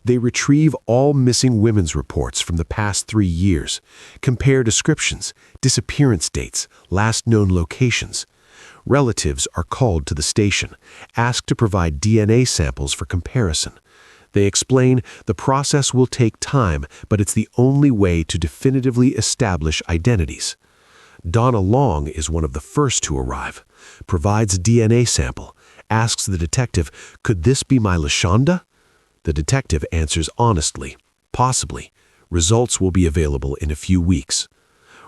They retrieve all missing women's reports from the past 3 years, compare descriptions, disappearance dates, last known locations. Relatives are called to the station, asked to provide DNA samples for comparison. They explain the process will take time, but it's the only way to definitively establish identities. Donna Long is one of the first to arrive, provides a DNA sample, asks the detective, "Could this be my LaShonda?" The detective answers honestly, "Possibly. Results will be available in a few weeks."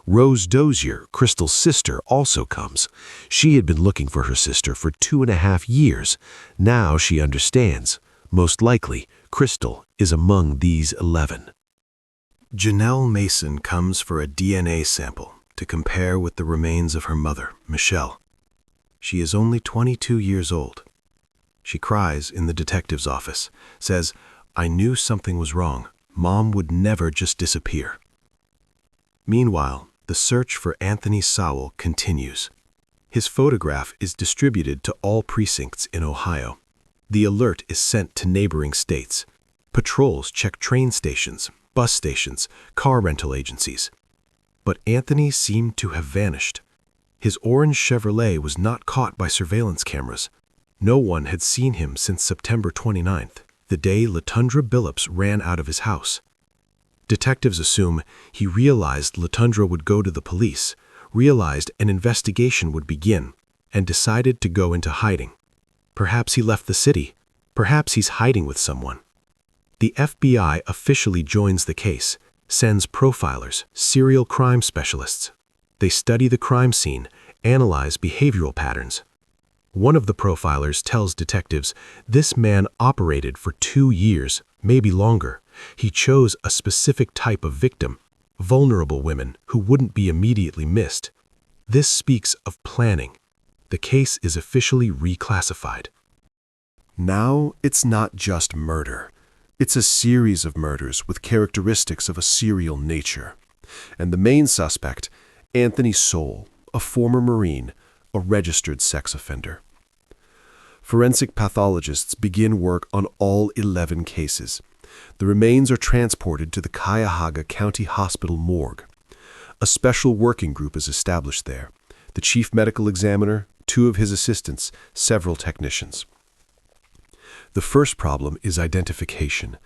Rose Dozier, Crystal's sister, also comes. She had been looking for her sister for 2.5 years. Now she understands. Most likely, Crystal is among these 11. Janelle Mason comes for a DNA sample to compare with the remains of her mother, Michelle. She is only 22 years old. She cries in the detective's office, says, "I knew something was wrong. Mom would never just disappear." Meanwhile, the search for Anthony Sowell continues. His photograph is distributed to all precincts in Ohio. The alert is sent to neighboring states. Patrols check train stations, bus stations, car rental agencies. But Anthony seemed to have vanished. His orange Chevrolet was not caught by surveillance cameras. No one had seen him since September 29th, the day LaTundra Billups ran out of his house. Detectives assume he realized LaTundra would go to the police, realized an investigation would begin, and decided to go into hiding. Perhaps he left the city. Perhaps he's hiding with someone. The FBI officially joins the case, sends profilers, serial crime specialists. They study the crime scene, analyze behavioral patterns. One of the profilers tells detectives this man operated for 2 years, maybe longer. He chose a specific type of victim, vulnerable women who wouldn't be immediately missed. This speaks of planning. The case is officially reclassified. Now it's not just murder. It's a series of murders with characteristics of a serial nature. And the main suspect, Anthony Sowell, a former Marine, a registered sex offender. Forensic pathologists begin work on all 11 cases. The remains are transported to the Cuyahoga County Hospital morgue. A special working group is established there. The chief medical examiner, 2 of his assistants, several technicians. The first problem is identification.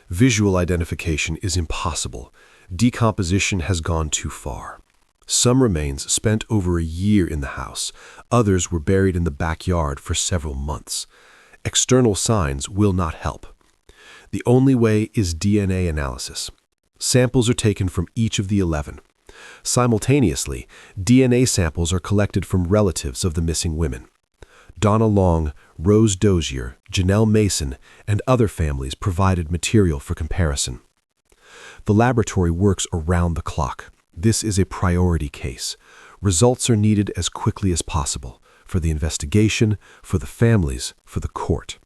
Visual identification is impossible. Decomposition has gone too far. Some remains spent over a year in the house. Others were buried in the backyard for several months. External signs will not help. The only way is DNA analysis. Samples are taken from each of the 11. Simultaneously, DNA samples are collected from relatives of the missing women. Donna Long, Rose Dozier, Janelle Mason, and other families provided material for comparison. The laboratory works around the clock. This is a priority case. Results are needed as quickly as possible for the investigation, for the families, for the court.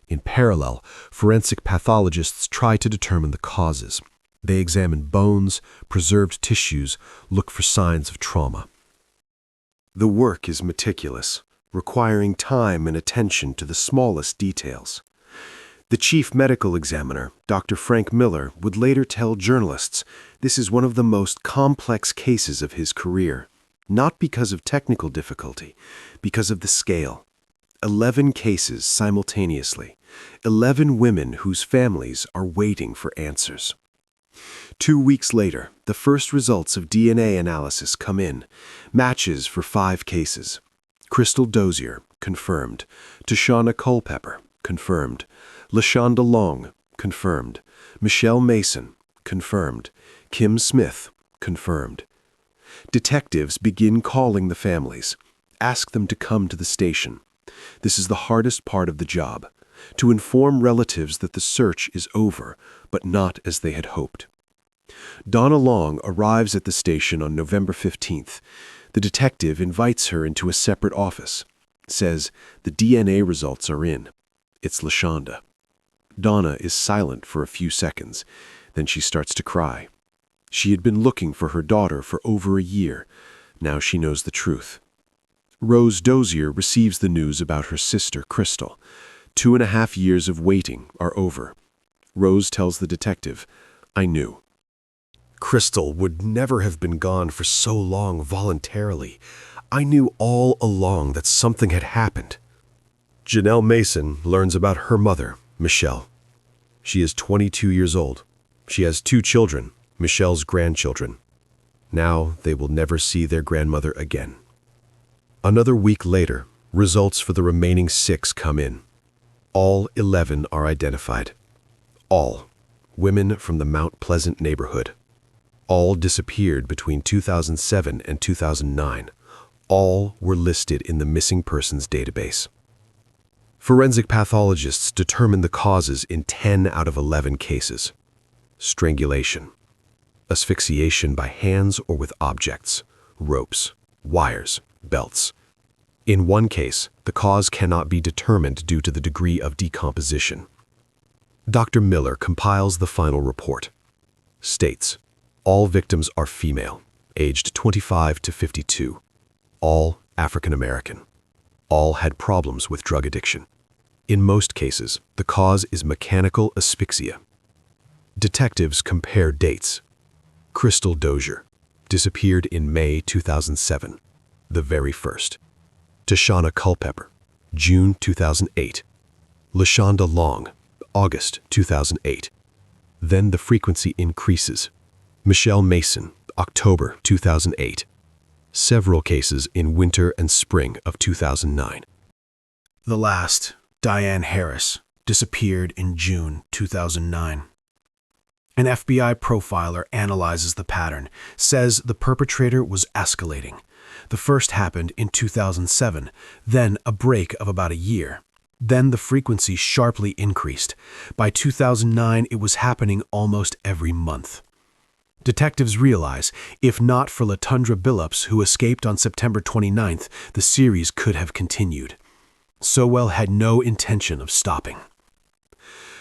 In parallel, forensic pathologists try to determine the causes. They examine bones, preserved tissues, look for signs of trauma. The work is meticulous, requiring time and attention to the smallest details. The chief medical examiner, Dr. Frank Miller, would later tell journalists this is one of the most complex cases of his career, not because of technical difficulty, because of the scale. 11 cases simultaneously, 11 women whose families are waiting for answers. 2 weeks later, the first results of DNA analysis come in, matches for 5 cases. Crystal Dozier, confirmed. Tashana Culpepper, confirmed. LaShonda Long, confirmed. Michelle Mason, confirmed. Kim Smith, confirmed. Detectives begin calling the families, ask them to come to the station. This is the hardest part of the job, to inform relatives that the search is over, but not as they had hoped. Donna Long arrives at the station on November 15th. The detective invites her into a separate office, says the DNA results are in. It's LaShonda. Donna is silent for a few seconds, then she starts to cry. She had been looking for her daughter for over a year. Now she knows the truth. Rose Dozier receives the news about her sister, Crystal. 2.5 years of waiting are over. Rose tells the detective, "I knew. Crystal would never have been gone for so long voluntarily. I knew all along that something had happened." Janelle Mason learns about her mother, Michelle. She is 22 years old. She has 2 children, Michelle's grandchildren. Now they will never see their grandmother again. Another week later, Results for the remaining 6 come in. All 11 are identified. All women from the Mount Pleasant neighborhood. All disappeared between 2007 and 2009. All were listed in the missing persons database. Forensic pathologists determined the causes in 10 out of 11 cases. Strangulation, asphyxiation by hands or with objects, ropes, wires, belts. In one case, the cause cannot be determined due to the degree of decomposition. Dr. Miller compiles the final report. States, all victims are female, aged 25 to 52. All African American. All had problems with drug addiction. In most cases, the cause is mechanical asphyxia. Detectives compare dates. Crystal Dozier disappeared in May 2007, the very first. Tashana Culpepper, June 2008. LaShonda Long, August 2008. Then the frequency increases. Michelle Mason, October 2008. Several cases in winter and spring of 2009. The last, Diane Harris, disappeared in June 2009. An FBI profiler analyzes the pattern, says the perpetrator was escalating. The first happened in 2007, then a break of about a year. Then the frequency sharply increased. By 2009, it was happening almost every month. Detectives realize, if not for LaTundra Billups, who escaped on September 29th, the series could have continued. Sowell had no intention of stopping.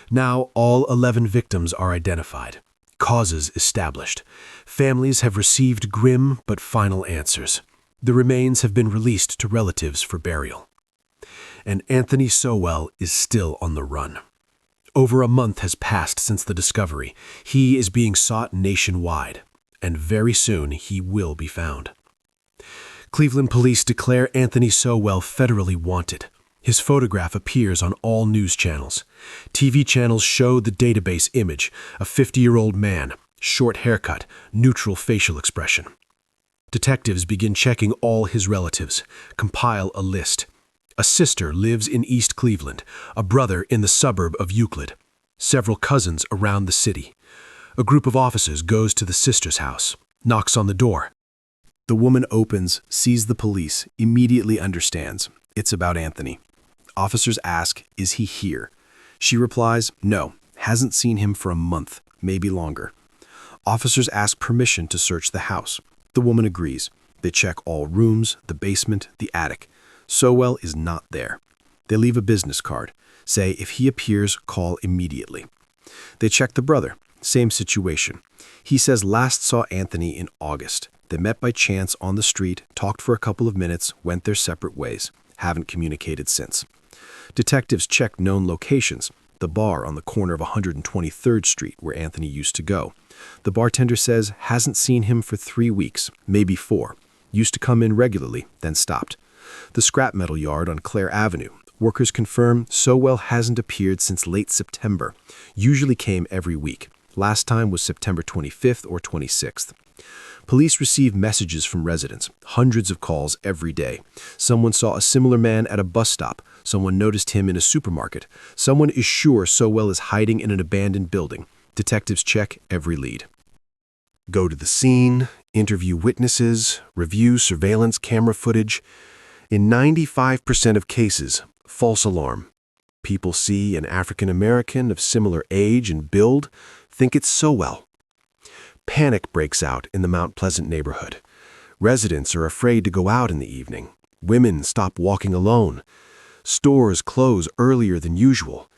Now all 11 victims are identified. Causes established. Families have received grim but final answers. The remains have been released to relatives for burial. And Anthony Sowell is still on the run. Over a month has passed since the discovery. He is being sought nationwide, and very soon he will be found. Cleveland police declare Anthony Sowell federally wanted. His photograph appears on all news channels. TV channels show the database image, a 50-year-old man, short haircut, neutral facial expression. Detectives begin checking all his relatives, compile a list. A sister lives in East Cleveland, a brother in the suburb of Euclid, several cousins around the city. A group of officers goes to the sister's house, knocks on the door. The woman opens, sees the police, immediately understands. It's about Anthony. Officers ask, is he here? She replies, no, hasn't seen him for a month, maybe longer. Officers ask permission to search the house. The woman agrees. They check all rooms, the basement, the attic. Sowell is not there. They leave a business card. Say, if he appears, call immediately. They check the brother. Same situation. He says last saw Anthony in August. They met by chance on the street, talked for a couple of minutes, went their separate ways. Haven't communicated since. Detectives check known locations. The bar on the corner of 123rd Street where Anthony used to go. The bartender says hasn't seen him for 3 weeks, maybe 4. Used to come in regularly, then stopped. The scrap metal yard on Clare Avenue. Workers confirm Sowell hasn't appeared since late September. Usually came every week. Last time was September 25th or 26th. Police receive messages from residents, hundreds of calls every day. Someone saw a similar man at a bus stop. Someone noticed him in a supermarket. Someone is sure Sowell is hiding in an abandoned building. Detectives check every lead. Go to the scene, interview witnesses, review surveillance camera footage. In 95% of cases, false alarm. People see an African American of similar age and build, think it's Sowell. Panic breaks out in the Mount Pleasant neighborhood. Residents are afraid to go out in the evening. Women stop walking alone. Stores close earlier than usual.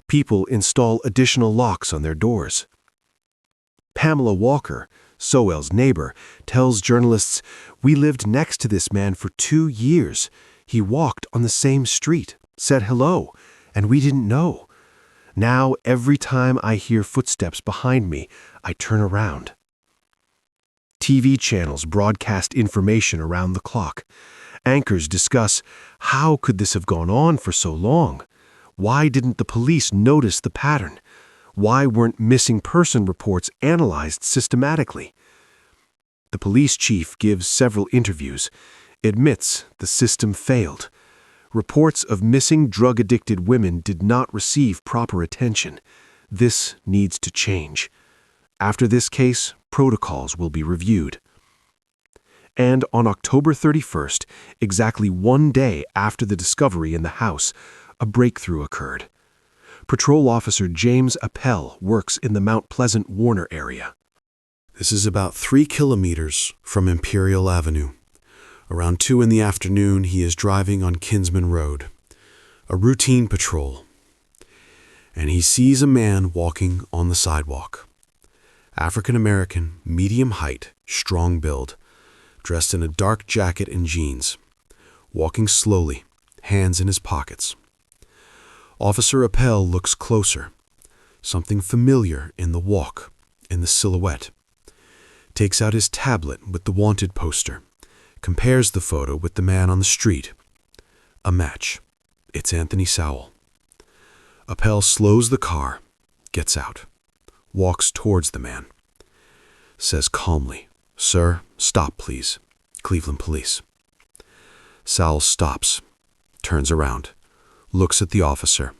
People install additional locks on their doors. Pamela Walker, Sowell's neighbor, tells journalists, "We lived next to this man for 2 years. He walked on the same street, said hello, and we didn't know. Now, every time I hear footsteps behind me, I turn around." TV channels broadcast information around the clock. Anchors discuss, how could this have gone on for so long? Why didn't the police notice the pattern? Why weren't missing person reports analyzed systematically? The police chief gives several interviews, admits the system failed. Reports of missing drug-addicted women did not receive proper attention. This needs to change. After this case, protocols will be reviewed. And on October 31st, exactly 1 day after the discovery in the house, a breakthrough occurred. Patrol Officer James Appel works in the Mount Pleasant Warner area. This is about 3 kilometers from Imperial Avenue. Around 2 in the afternoon, he is driving on Kinsman Road, a routine patrol, and he sees a man walking on the sidewalk. African-American, medium height, strong build, dressed in a dark jacket and jeans, walking slowly, hands in his pockets. Officer Appel looks closer. Something familiar in the walk, in the silhouette. Takes out his tablet with the wanted poster. Compares the photo with the man on the street. A match. It's Anthony Sowell. Appel slows the car, gets out, walks towards the man. Says calmly, "Sir, stop please. Cleveland Police." Sowell stops, turns around, looks at the officer.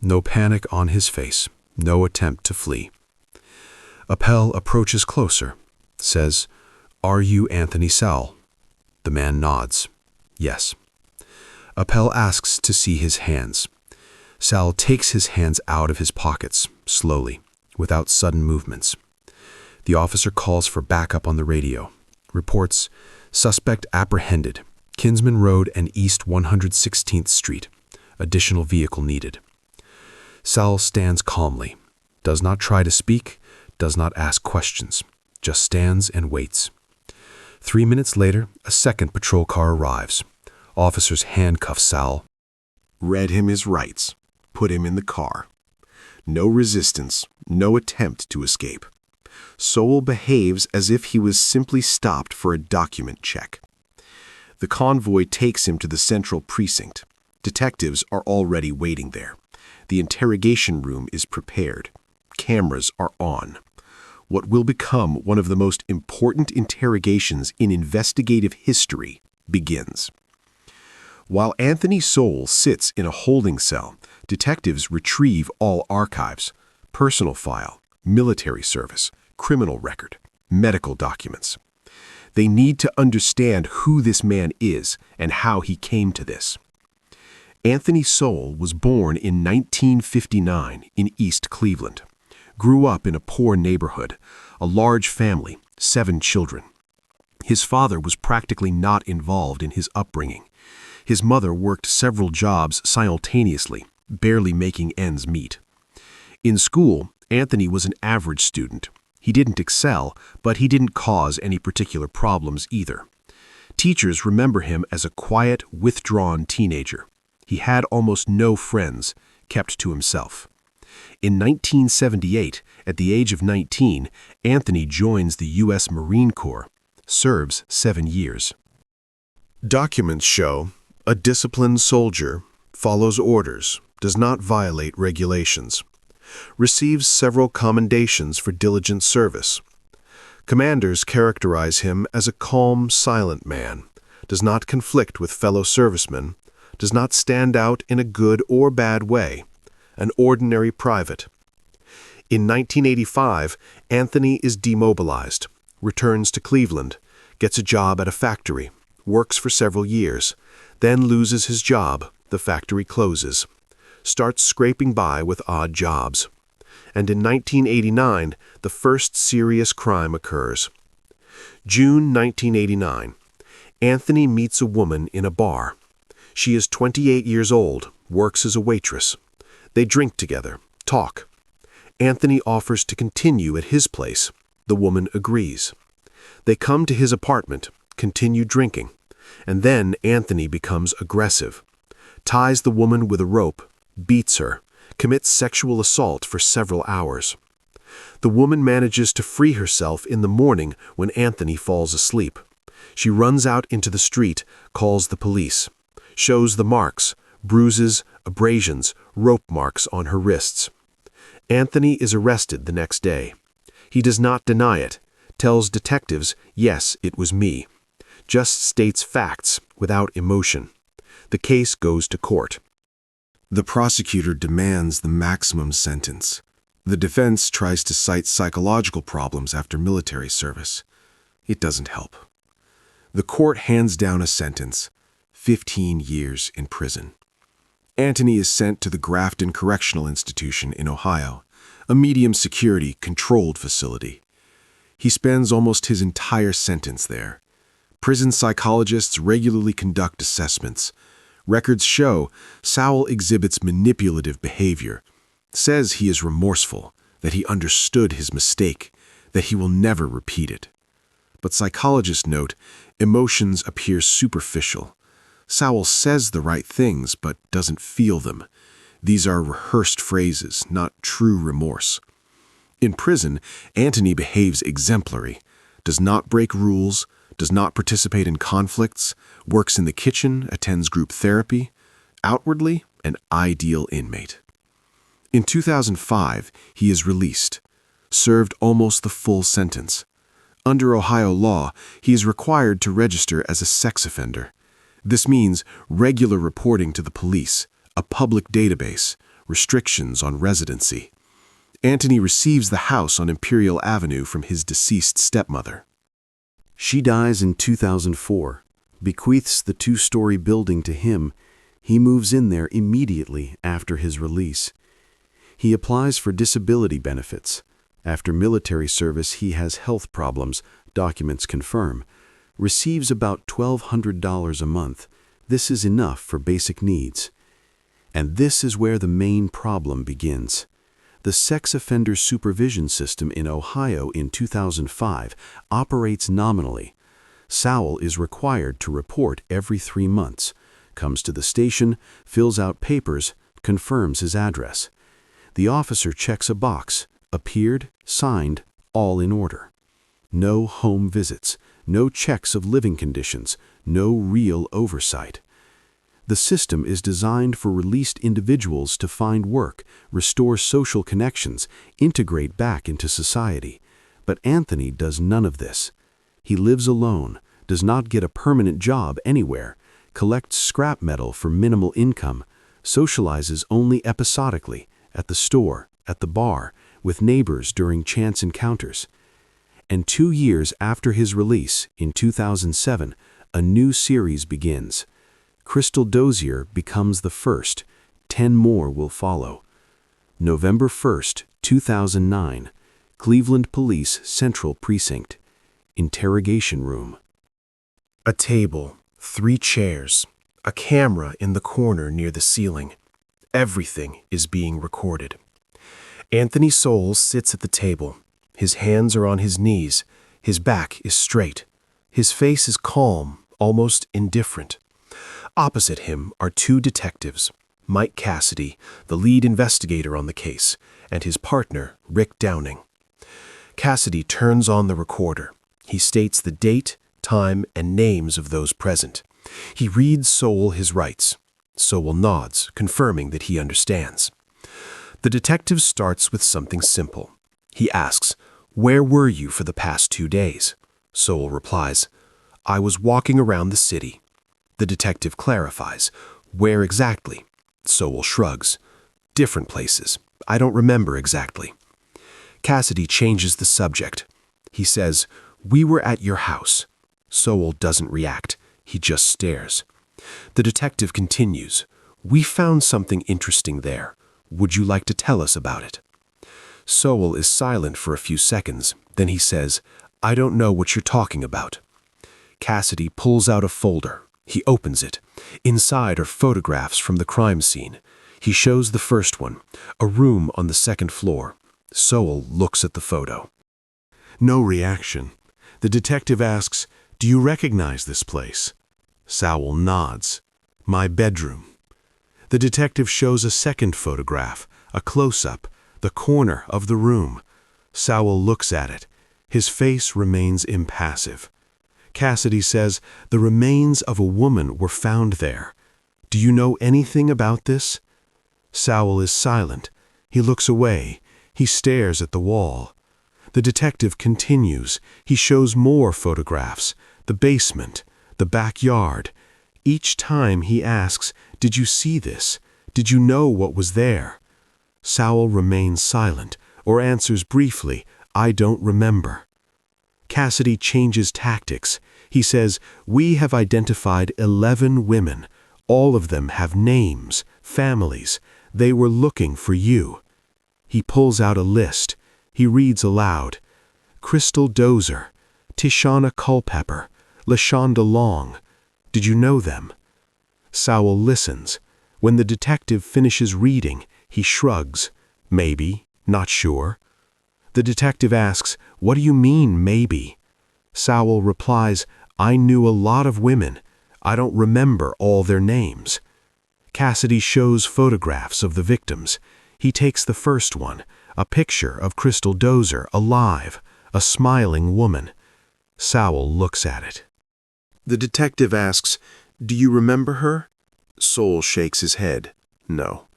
No panic on his face, no attempt to flee. Appel approaches closer, says, "Are you Anthony Sowell?" The man nods. Yes. Appel asks to see his hands. Sowell takes his hands out of his pockets, slowly, without sudden movements. The officer calls for backup on the radio. Reports, suspect apprehended, Kinsman Road and East 116th Street. Additional vehicle needed. Sowell stands calmly, does not try to speak, does not ask questions, just stands and waits. 3 minutes later, a second patrol car arrives. Officers handcuff Sowell. Read him his rights. Put him in the car. No resistance, no attempt to escape. Sowell behaves as if he was simply stopped for a document check. The convoy takes him to the central precinct. Detectives are already waiting there. The interrogation room is prepared. Cameras are on. What will become one of the most important interrogations in investigative history begins. While Anthony Sowell sits in a holding cell, detectives retrieve all archives, personal file, military service, criminal record, medical documents. They need to understand who this man is and how he came to this. Anthony Sowell was born in 1959 in East Cleveland. Grew up in a poor neighborhood, a large family, 7 children. His father was practically not involved in his upbringing. His mother worked several jobs simultaneously, barely making ends meet. In school, Anthony was an average student. He didn't excel, but he didn't cause any particular problems either. Teachers remember him as a quiet, withdrawn teenager. He had almost no friends, kept to himself. In 1978, at the age of 19, Anthony joins the U.S. Marine Corps, serves 7 years. Documents show a disciplined soldier, follows orders, does not violate regulations, receives several commendations for diligent service. Commanders characterize him as a calm, silent man, does not conflict with fellow servicemen, does not stand out in a good or bad way, an ordinary private. In 1985, Anthony is demobilized, returns to Cleveland, gets a job at a factory, works for several years, then loses his job, the factory closes, starts scraping by with odd jobs. And in 1989, the first serious crime occurs. June 1989. Anthony meets a woman in a bar. She is 28 years old, works as a waitress. They drink together, talk. Anthony offers to continue at his place. The woman agrees. They come to his apartment, continue drinking, and then Anthony becomes aggressive. Ties the woman with a rope, beats her, commits sexual assault for several hours. The woman manages to free herself in the morning when Anthony falls asleep. She runs out into the street, calls the police, shows the marks, bruises, abrasions, rope marks on her wrists. Anthony is arrested the next day. He does not deny it, tells detectives, "Yes, it was me." Just states facts without emotion. The case goes to court. The prosecutor demands the maximum sentence. The defense tries to cite psychological problems after military service. It doesn't help. The court hands down a sentence, 15 years in prison. Anthony is sent to the Grafton Correctional Institution in Ohio, a medium-security, controlled facility. He spends almost his entire sentence there. Prison psychologists regularly conduct assessments. Records show Sowell exhibits manipulative behavior, says he is remorseful, that he understood his mistake, that he will never repeat it. But psychologists note emotions appear superficial. Sowell says the right things but doesn't feel them. These are rehearsed phrases, not true remorse. In prison, Anthony behaves exemplary, does not break rules, does not participate in conflicts, works in the kitchen, attends group therapy. Outwardly, an ideal inmate. In 2005, he is released, served almost the full sentence. Under Ohio law, he is required to register as a sex offender. This means regular reporting to the police, a public database, restrictions on residency. Anthony receives the house on Imperial Avenue from his deceased stepmother. She dies in 2004, bequeaths the 2-story building to him. He moves in there immediately after his release. He applies for disability benefits. After military service, he has health problems, documents confirm. Receives about $1,200 a month. This is enough for basic needs. And this is where the main problem begins. The sex offender supervision system in Ohio in 2005 operates nominally. Sowell is required to report every 3 months, comes to the station, fills out papers, confirms his address. The officer checks a box, appeared, signed, all in order. No home visits, no checks of living conditions, no real oversight. The system is designed for released individuals to find work, restore social connections, integrate back into society. But Anthony does none of this. He lives alone, does not get a permanent job anywhere, collects scrap metal for minimal income, socializes only episodically, at the store, at the bar, with neighbors during chance encounters. And 2 years after his release, in 2007, a new series begins. Crystal Dozier becomes the first. 10 more will follow. November 1st, 2009, Cleveland Police Central Precinct. Interrogation room. A table, 3 chairs, a camera in the corner near the ceiling. Everything is being recorded. Anthony Sowell sits at the table. His hands are on his knees. His back is straight. His face is calm, almost indifferent. Opposite him are 2 detectives, Mike Cassidy, the lead investigator on the case, and his partner, Rick Downing. Cassidy turns on the recorder. He states the date, time, and names of those present. He reads Sowell his rights. Sowell nods, confirming that he understands. The detective starts with something simple. He asks, "Where were you for the past 2 days?" Sowell replies, "I was walking around the city." The detective clarifies, "Where exactly?" Sowell shrugs. "Different places. I don't remember exactly." Cassidy changes the subject. He says, "We were at your house." Sowell doesn't react. He just stares. The detective continues, "We found something interesting there. Would you like to tell us about it?" Sowell is silent for a few seconds. Then he says, "I don't know what you're talking about." Cassidy pulls out a folder. He opens it. Inside are photographs from the crime scene. He shows the first one, a room on the 2nd floor. Sowell looks at the photo. No reaction. The detective asks, "Do you recognize this place?" Sowell nods. "My bedroom." The detective shows a second photograph, a close-up, the corner of the room. Sowell looks at it. His face remains impassive. Cassidy says the remains of a woman were found there. "Do you know anything about this?" Sowell is silent. He looks away. He stares at the wall. The detective continues. He shows more photographs, the basement, the backyard. Each time he asks, "Did you see this? Did you know what was there?" Sowell remains silent or answers briefly, "I don't remember." Cassidy changes tactics. He says, "We have identified 11 women. All of them have names, families. They were looking for you." He pulls out a list. He reads aloud. Crystal Dozer, Tishana Culpepper, LaShonda Long. Did you know them? Sowell listens. When the detective finishes reading, he shrugs. Maybe, not sure. The detective asks, "What do you mean, maybe?" Sowell replies, "I knew a lot of women. I don't remember all their names." Cassidy shows photographs of the victims. He takes the first one, a picture of Crystal Dozer alive, a smiling woman. Sowell looks at it. The detective asks, "Do you remember her?" Sowell shakes his head. No.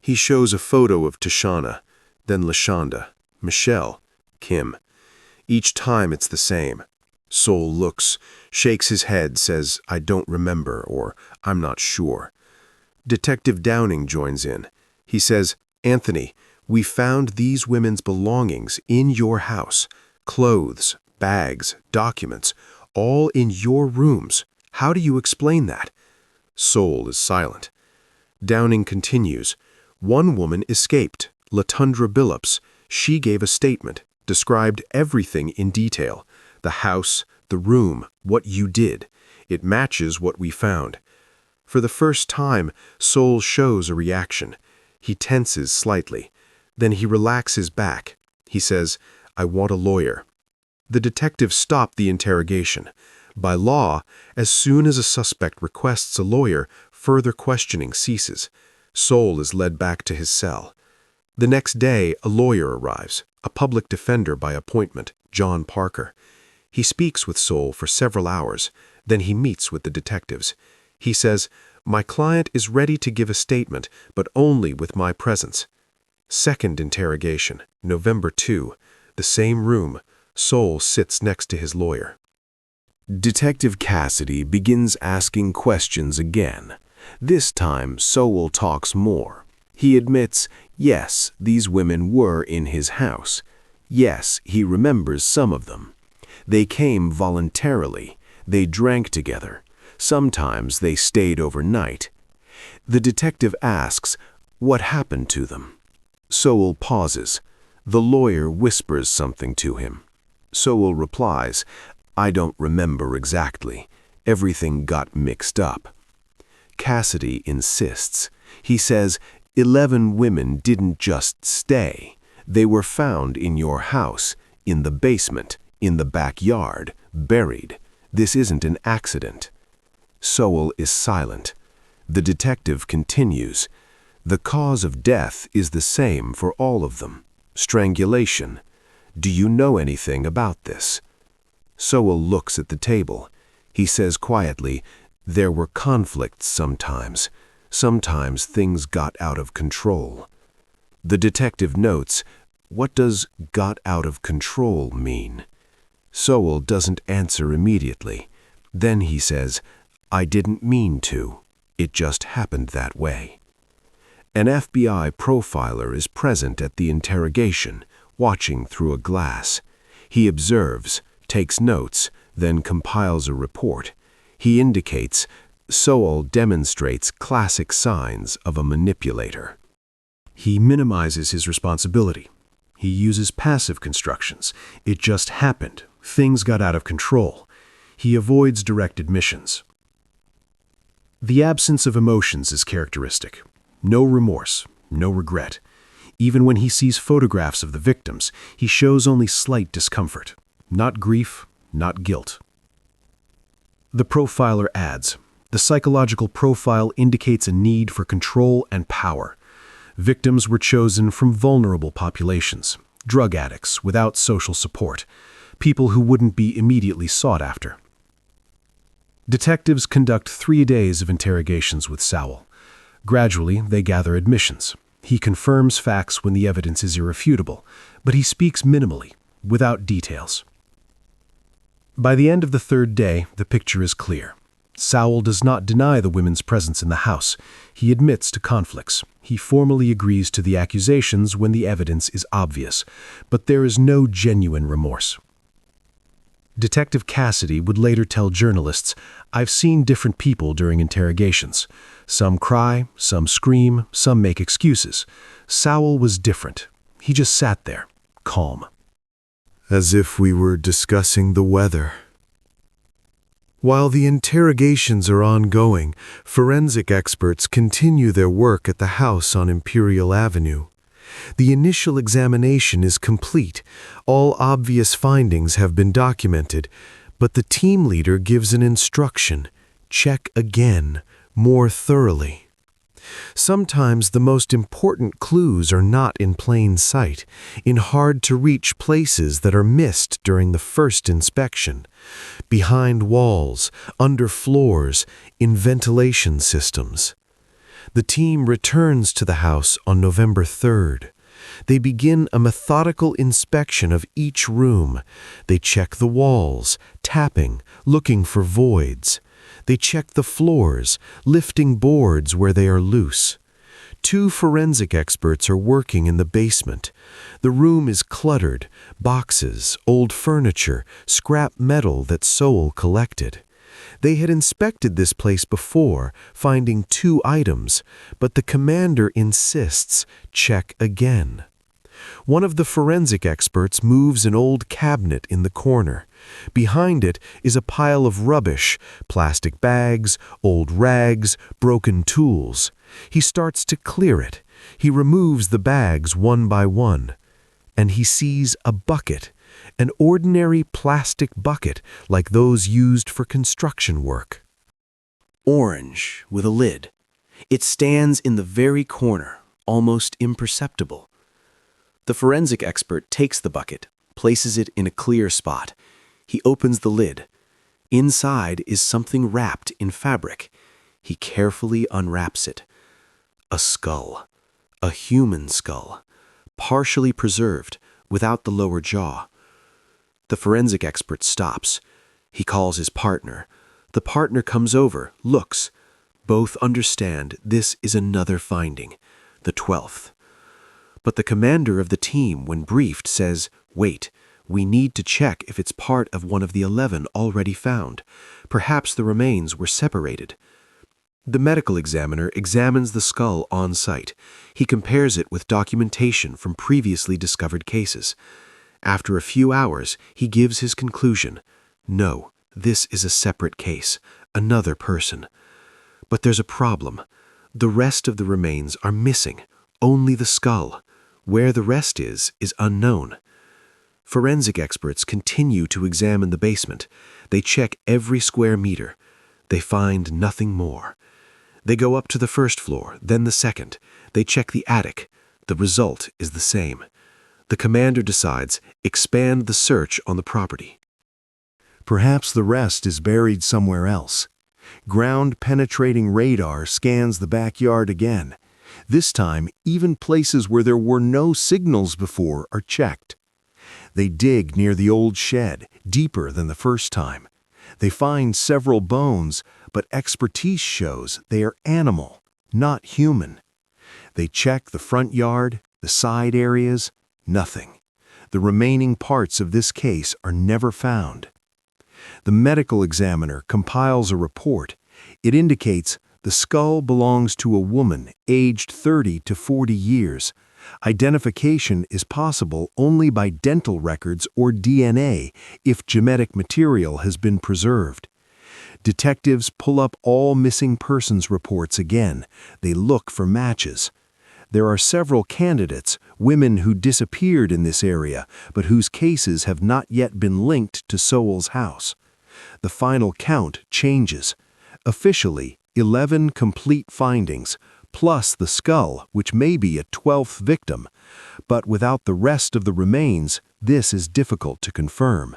He shows a photo of Tishana, then LaShonda, Michelle, Kim. Each time it's the same. Sowell looks, shakes his head, says, "I don't remember," or "I'm not sure." Detective Downing joins in. He says, "Anthony, we found these women's belongings in your house. Clothes, bags, documents, all in your rooms. How do you explain that?" Sowell is silent. Downing continues, "One woman escaped, Latundra Billups. She gave a statement, described everything in detail. The house, the room, what you did. It matches what we found." For the first time, Sowell shows a reaction. He tenses slightly. Then he relaxes back. He says, "I want a lawyer." The detective stopped the interrogation. By law, as soon as a suspect requests a lawyer, further questioning ceases. Sowell is led back to his cell. The next day, a lawyer arrives, a public defender by appointment, John Parker. He speaks with Sowell for several hours. Then he meets with the detectives. He says, "My client is ready to give a statement, but only with my presence." Second interrogation, November 2, the same room. Sowell sits next to his lawyer. Detective Cassidy begins asking questions again. This time, Sowell talks more. He admits, yes, these women were in his house. Yes, he remembers some of them. They came voluntarily. They drank together. Sometimes they stayed overnight. The detective asks, "What happened to them?" Sowell pauses. The lawyer whispers something to him. Sowell replies, "I don't remember exactly. Everything got mixed up." Cassidy insists. He says, 11 women didn't just stay. They were found in your house, in the basement, in the backyard, buried. This isn't an accident." Sowell is silent. The detective continues. "The cause of death is the same for all of them. Strangulation. Do you know anything about this?" Sowell looks at the table. He says quietly, "There were conflicts sometimes. Sometimes things got out of control." The detective notes, "What does got out of control mean?" Sowell doesn't answer immediately. Then he says, "I didn't mean to. It just happened that way." An FBI profiler is present at the interrogation, watching through a glass. He observes, takes notes, then compiles a report. He indicates, Sowell demonstrates classic signs of a manipulator. He minimizes his responsibility. He uses passive constructions. It just happened. Things got out of control. He avoids direct admissions. The absence of emotions is characteristic. No remorse, no regret. Even when he sees photographs of the victims, he shows only slight discomfort. Not grief, not guilt. The profiler adds, "The psychological profile indicates a need for control and power. Victims were chosen from vulnerable populations, drug addicts without social support, people who wouldn't be immediately sought after." Detectives conduct 3 days of interrogations with Sowell. Gradually, they gather admissions. He confirms facts when the evidence is irrefutable, but he speaks minimally, without details. By the end of the 3rd day, the picture is clear. Sowell does not deny the women's presence in the house. He admits to conflicts. He formally agrees to the accusations when the evidence is obvious, but there is no genuine remorse. Detective Cassidy would later tell journalists, "I've seen different people during interrogations. Some cry, some scream, some make excuses. Sowell was different. He just sat there, calm." As if we were discussing the weather. While the interrogations are ongoing, forensic experts continue their work at the house on Imperial Avenue. The initial examination is complete. All obvious findings have been documented, but the team leader gives an instruction: check again, more thoroughly. Sometimes the most important clues are not in plain sight, in hard-to-reach places that are missed during the first inspection. Behind walls, under floors, in ventilation systems. The team returns to the house on November 3rd. They begin a methodical inspection of each room. They check the walls, tapping, looking for voids. They check the floors, lifting boards where they are loose. 2 forensic experts are working in the basement. The room is cluttered: boxes, old furniture, scrap metal that Sowell collected. They had inspected this place before, finding 2 items, but the commander insists, check again. One of the forensic experts moves an old cabinet in the corner. Behind it is a pile of rubbish, plastic bags, old rags, broken tools. He starts to clear it. He removes the bags one by one. And he sees a bucket, an ordinary plastic bucket like those used for construction work. Orange, with a lid. It stands in the very corner, almost imperceptible. The forensic expert takes the bucket, places it in a clear spot. He opens the lid. Inside is something wrapped in fabric. He carefully unwraps it. A skull. A human skull. Partially preserved, without the lower jaw. The forensic expert stops. He calls his partner. The partner comes over, looks. Both understand this is another finding, the 12th. But the commander of the team, when briefed, says, "Wait, we need to check if it's part of one of the 11 already found. Perhaps the remains were separated." The medical examiner examines the skull on site. He compares it with documentation from previously discovered cases. After a few hours, he gives his conclusion. No, this is a separate case, another person. But there's a problem. The rest of the remains are missing, only the skull. Where the rest is unknown. Forensic experts continue to examine the basement. They check every square meter. They find nothing more. They go up to the first floor, then the second. They check the attic. The result is the same. The commander decides, expand the search on the property. Perhaps the rest is buried somewhere else. Ground-penetrating radar scans the backyard again. This time, even places where there were no signals before are checked. They dig near the old shed, deeper than the first time. They find several bones, but expertise shows they are animal, not human. They check the front yard, the side areas, nothing. The remaining parts of this case are never found. The medical examiner compiles a report. It indicates the skull belongs to a woman aged 30 to 40 years. Identification is possible only by dental records or DNA if genetic material has been preserved. Detectives pull up all missing persons reports again. They look for matches. There are several candidates, women who disappeared in this area, but whose cases have not yet been linked to Sowell's house. The final count changes. Officially, 11 complete findings, plus the skull, which may be a 12th victim. But without the rest of the remains, this is difficult to confirm.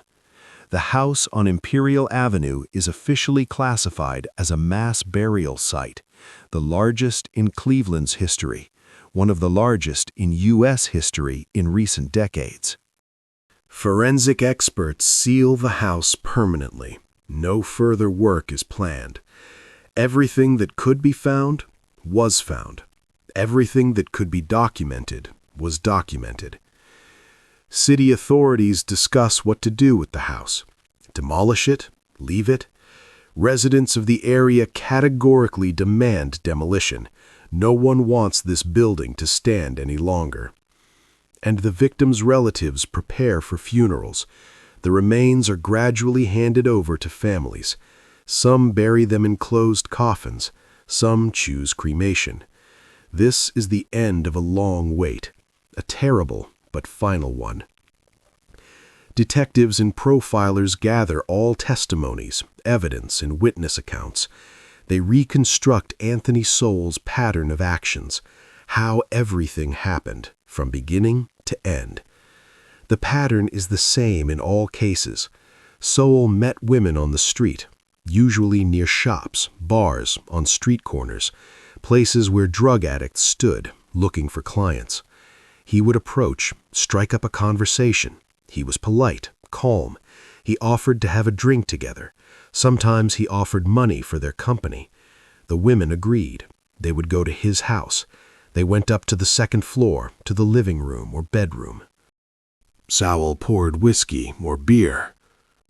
The house on Imperial Avenue is officially classified as a mass burial site, the largest in Cleveland's history, one of the largest in U.S. history in recent decades. Forensic experts seal the house permanently. No further work is planned. Everything that could be found was found. Everything that could be documented was documented. City authorities discuss what to do with the house. Demolish it? Leave it? Residents of the area categorically demand demolition. No one wants this building to stand any longer. And the victims' relatives prepare for funerals. The remains are gradually handed over to families. Some bury them in closed coffins. Some choose cremation. This is the end of a long wait, a terrible but final one. Detectives and profilers gather all testimonies, evidence, and witness accounts. They reconstruct Anthony Sowell's pattern of actions, how everything happened, from beginning to end. The pattern is the same in all cases. Sowell met women on the street, usually near shops, bars, on street corners, places where drug addicts stood, looking for clients. He would approach, strike up a conversation. He was polite, calm. He offered to have a drink together. Sometimes he offered money for their company. The women agreed. They would go to his house. They went up to the second floor, to the living room or bedroom. Sowell poured whiskey or beer.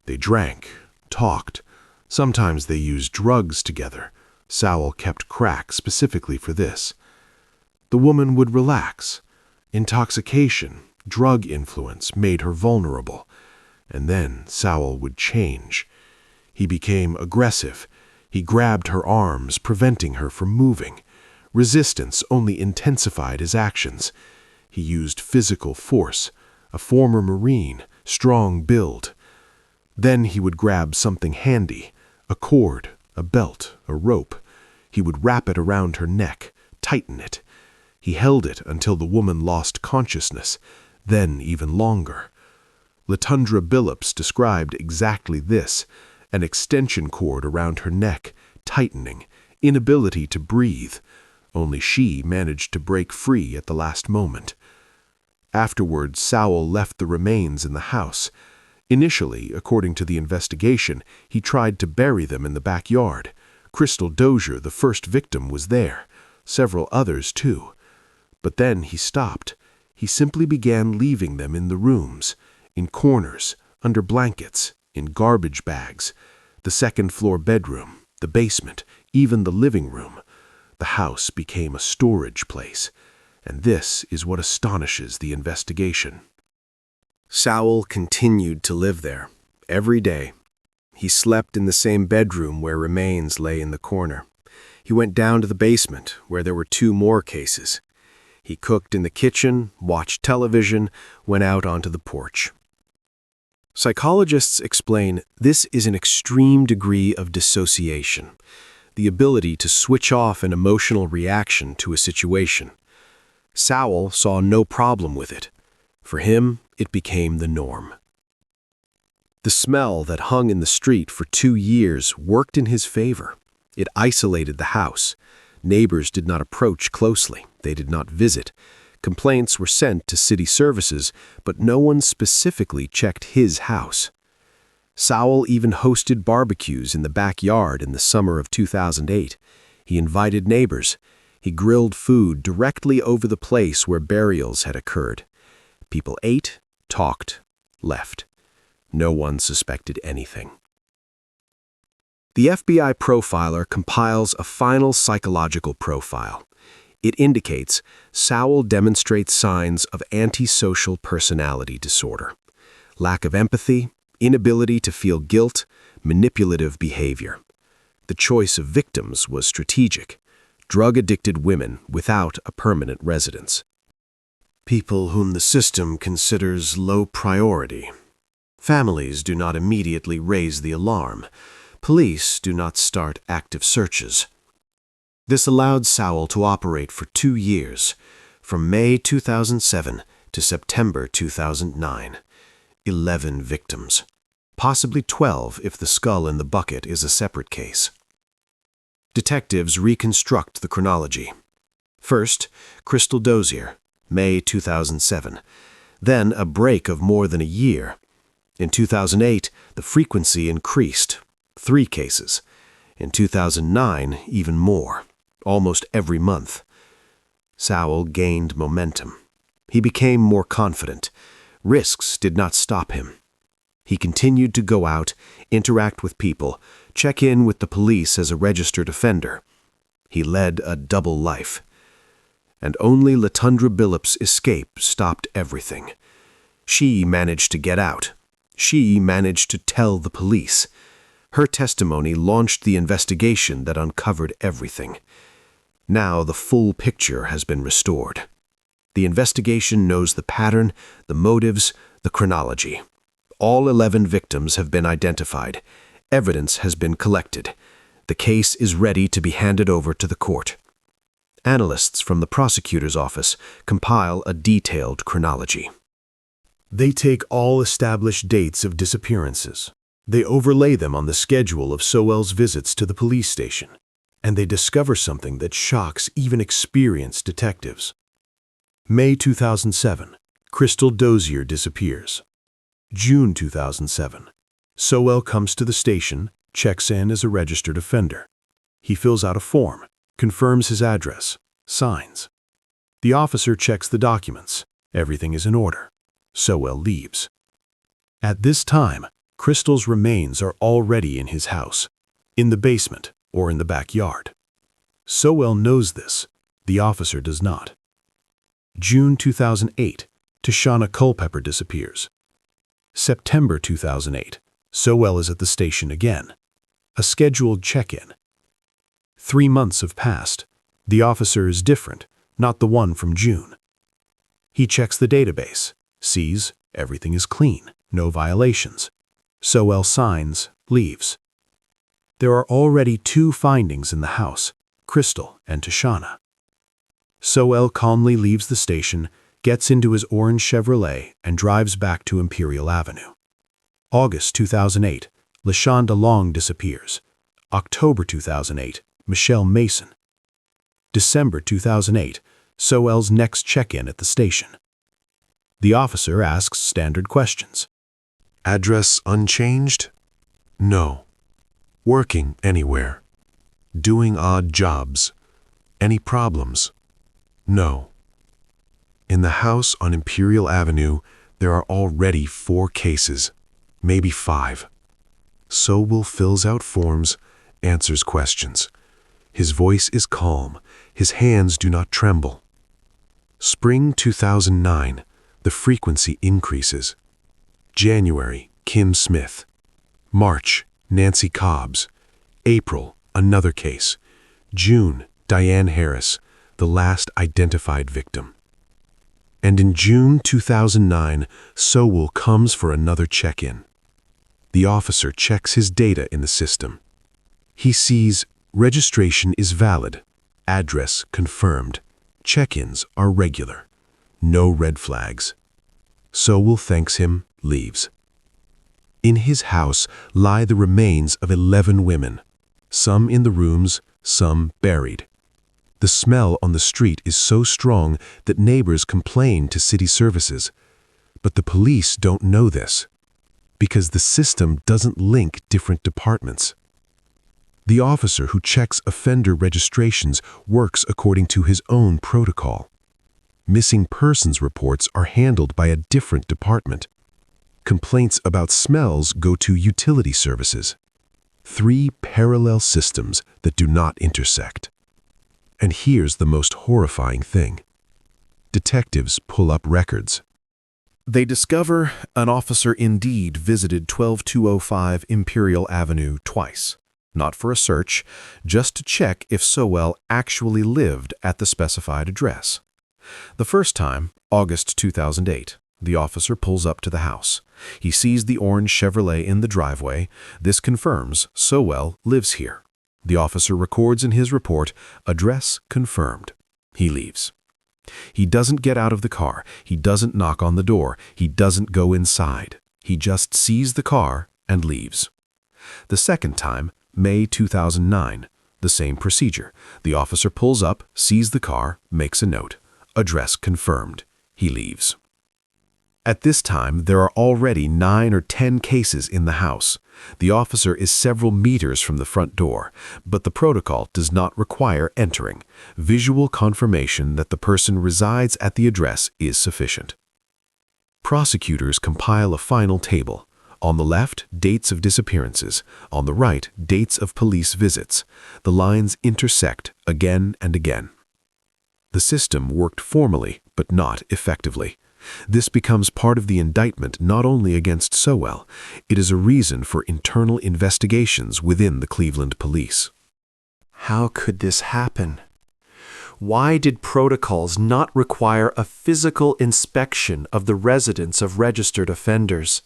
They drank, talked. Sometimes they used drugs together. Sowell kept crack specifically for this. The woman would relax. Intoxication, drug influence made her vulnerable. And then Sowell would change. He became aggressive. He grabbed her arms, preventing her from moving. Resistance only intensified his actions. He used physical force, a former Marine, strong build. Then he would grab something handy, a cord, a belt, a rope. He would wrap it around her neck, tighten it. He held it until the woman lost consciousness, then even longer. Latundra Billups described exactly this, an extension cord around her neck, tightening, inability to breathe. Only she managed to break free at the last moment. Afterwards, Sowell left the remains in the house. Initially, according to the investigation, he tried to bury them in the backyard. Crystal Dozier, the first victim, was there. Several others, too. But then he stopped. He simply began leaving them in the rooms, in corners, under blankets, in garbage bags, the second-floor bedroom, the basement, even the living room. The house became a storage place, and this is what astonishes the investigation. Sowell continued to live there, every day. He slept in the same bedroom where remains lay in the corner. He went down to the basement, where there were 2 more cases. He cooked in the kitchen, watched television, went out onto the porch. Psychologists explain this is an extreme degree of dissociation, the ability to switch off an emotional reaction to a situation. Sowell saw no problem with it. For him, it became the norm. The smell that hung in the street for 2 years worked in his favor. It isolated the house. Neighbors did not approach closely. They did not visit. Complaints were sent to city services, but no one specifically checked his house. Sowell even hosted barbecues in the backyard in the summer of 2008. He invited neighbors. He grilled food directly over the place where burials had occurred. People ate, talked, left. No one suspected anything. The FBI profiler compiles a final psychological profile. It indicates Sowell demonstrates signs of antisocial personality disorder, lack of empathy, inability to feel guilt, manipulative behavior. The choice of victims was strategic. Drug-addicted women without a permanent residence. People whom the system considers low priority. Families do not immediately raise the alarm. Police do not start active searches. This allowed Sowell to operate for 2 years, from May 2007 to September 2009. 11 victims. Possibly 12 if the skull in the bucket is a separate case. Detectives reconstruct the chronology. First, Crystal Dozier, May 2007. Then a break of more than a year. In 2008, the frequency increased. 3 cases. In 2009, even more, almost every month. Sowell gained momentum. He became more confident. Risks did not stop him. He continued to go out, interact with people, check in with the police as a registered offender. He led a double life. And only Latundra Billup's escape stopped everything. She managed to get out. She managed to tell the police. Her testimony launched the investigation that uncovered everything. Now the full picture has been restored. The investigation knows the pattern, the motives, the chronology. All 11 victims have been identified. Evidence has been collected. The case is ready to be handed over to the court. Analysts from the prosecutor's office compile a detailed chronology. They take all established dates of disappearances. They overlay them on the schedule of Sowell's visits to the police station, and they discover something that shocks even experienced detectives. May 2007, Crystal Dozier disappears. June 2007, Sowell comes to the station, checks in as a registered offender. He fills out a form, confirms his address, signs. The officer checks the documents. Everything is in order. Sowell leaves. At this time, Crystal's remains are already in his house, in the basement or in the backyard. Sowell knows this. The officer does not. June 2008, Tashana Culpepper disappears. September 2008, Sowell is at the station again. A scheduled check-in. 3 months have passed. The officer is different, not the one from June. He checks the database, sees everything is clean, no violations. Sowell signs, leaves. There are already 2 findings in the house, Crystal and Tashana. Sowell calmly leaves the station, gets into his orange Chevrolet, and drives back to Imperial Avenue. August 2008, LaShonda Long disappears. October 2008, Michelle Mason. December 2008, Sowell's next check-in at the station. The officer asks standard questions. Address unchanged? No. Working anywhere? Doing odd jobs? Any problems? No. In the house on Imperial Avenue, there are already 4 cases, maybe 5. Sowell fills out forms, answers questions. His voice is calm. His hands do not tremble. Spring 2009, the frequency increases. January, Kim Smith. March, Nancy Cobbs. April, another case. June, Diane Harris, the last identified victim. And in June 2009, Sowell comes for another check-in. The officer checks his data in the system. He sees registration is valid, address confirmed, check-ins are regular, no red flags. Sowell thanks him, leaves. In his house lie the remains of 11 women, some in the rooms, some buried. The smell on the street is so strong that neighbors complain to city services. But the police don't know this, because the system doesn't link different departments. The officer who checks offender registrations works according to his own protocol. Missing persons reports are handled by a different department. Complaints about smells go to utility services. 3 parallel systems that do not intersect. And here's the most horrifying thing. Detectives pull up records. They discover an officer indeed visited 12205 Imperial Avenue twice. Not for a search, just to check if Sowell actually lived at the specified address. The first time, August 2008, the officer pulls up to the house. He sees the orange Chevrolet in the driveway. This confirms Sowell lives here. The officer records in his report, address confirmed. He leaves. He doesn't get out of the car. He doesn't knock on the door. He doesn't go inside. He just sees the car and leaves. The second time, May 2009, the same procedure. The officer pulls up, sees the car, makes a note. Address confirmed. He leaves. At this time, there are already 9 or 10 cases in the house. The officer is several meters from the front door, but the protocol does not require entering. Visual confirmation that the person resides at the address is sufficient. Prosecutors compile a final table. On the left, dates of disappearances. On the right, dates of police visits. The lines intersect again and again. The system worked formally, but not effectively. This becomes part of the indictment not only against Sowell, it is a reason for internal investigations within the Cleveland police. How could this happen? Why did protocols not require a physical inspection of the residence of registered offenders?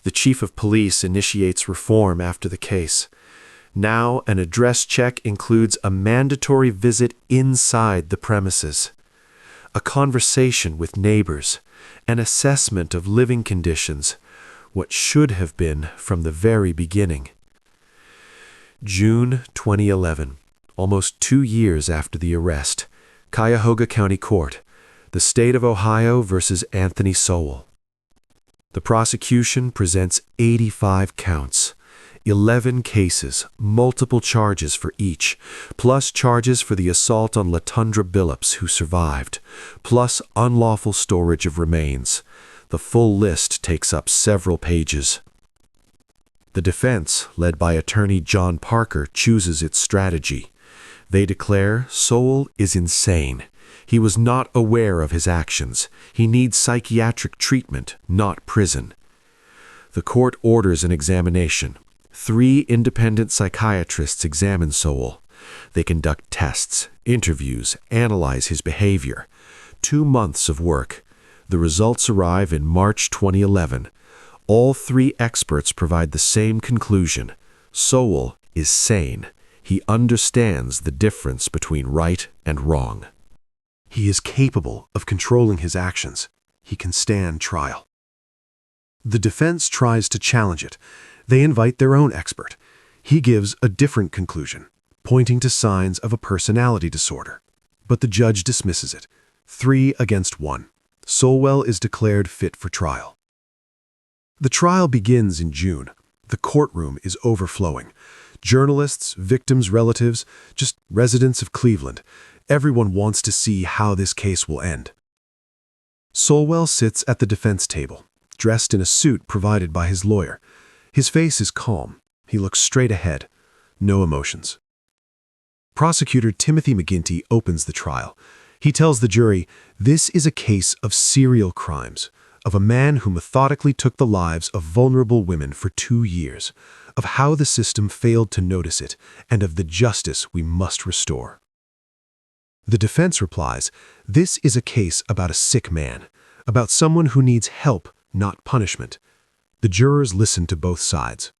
The chief of police initiates reform after the case. Now, an address check includes a mandatory visit inside the premises, a conversation with neighbors, an assessment of living conditions, what should have been from the very beginning. June 2011, almost 2 years after the arrest, Cuyahoga County Court, the state of Ohio versus Anthony Sowell. The prosecution presents 85 counts. 11 cases, multiple charges for each, plus charges for the assault on Latundra Billups, who survived, plus unlawful storage of remains. The full list takes up several pages. The defense, led by attorney John Parker, chooses its strategy. They declare Sowell is insane. He was not aware of his actions. He needs psychiatric treatment, not prison. The court orders an examination. 3 independent psychiatrists examine Sowell. They conduct tests, interviews, analyze his behavior. 2 months of work. The results arrive in March 2011. All 3 experts provide the same conclusion. Sowell is sane. He understands the difference between right and wrong. He is capable of controlling his actions. He can stand trial. The defense tries to challenge it. They invite their own expert. He gives a different conclusion, pointing to signs of a personality disorder. But the judge dismisses it. 3 against 1. Sowell is declared fit for trial. The trial begins in June. The courtroom is overflowing. Journalists, victims' relatives, just residents of Cleveland. Everyone wants to see how this case will end. Sowell sits at the defense table, dressed in a suit provided by his lawyer. His face is calm. He looks straight ahead. No emotions. Prosecutor Timothy McGinty opens the trial. He tells the jury, this is a case of serial crimes, of a man who methodically took the lives of vulnerable women for 2 years, of how the system failed to notice it, and of the justice we must restore. The defense replies, this is a case about a sick man, about someone who needs help, not punishment. The jurors listen to both sides.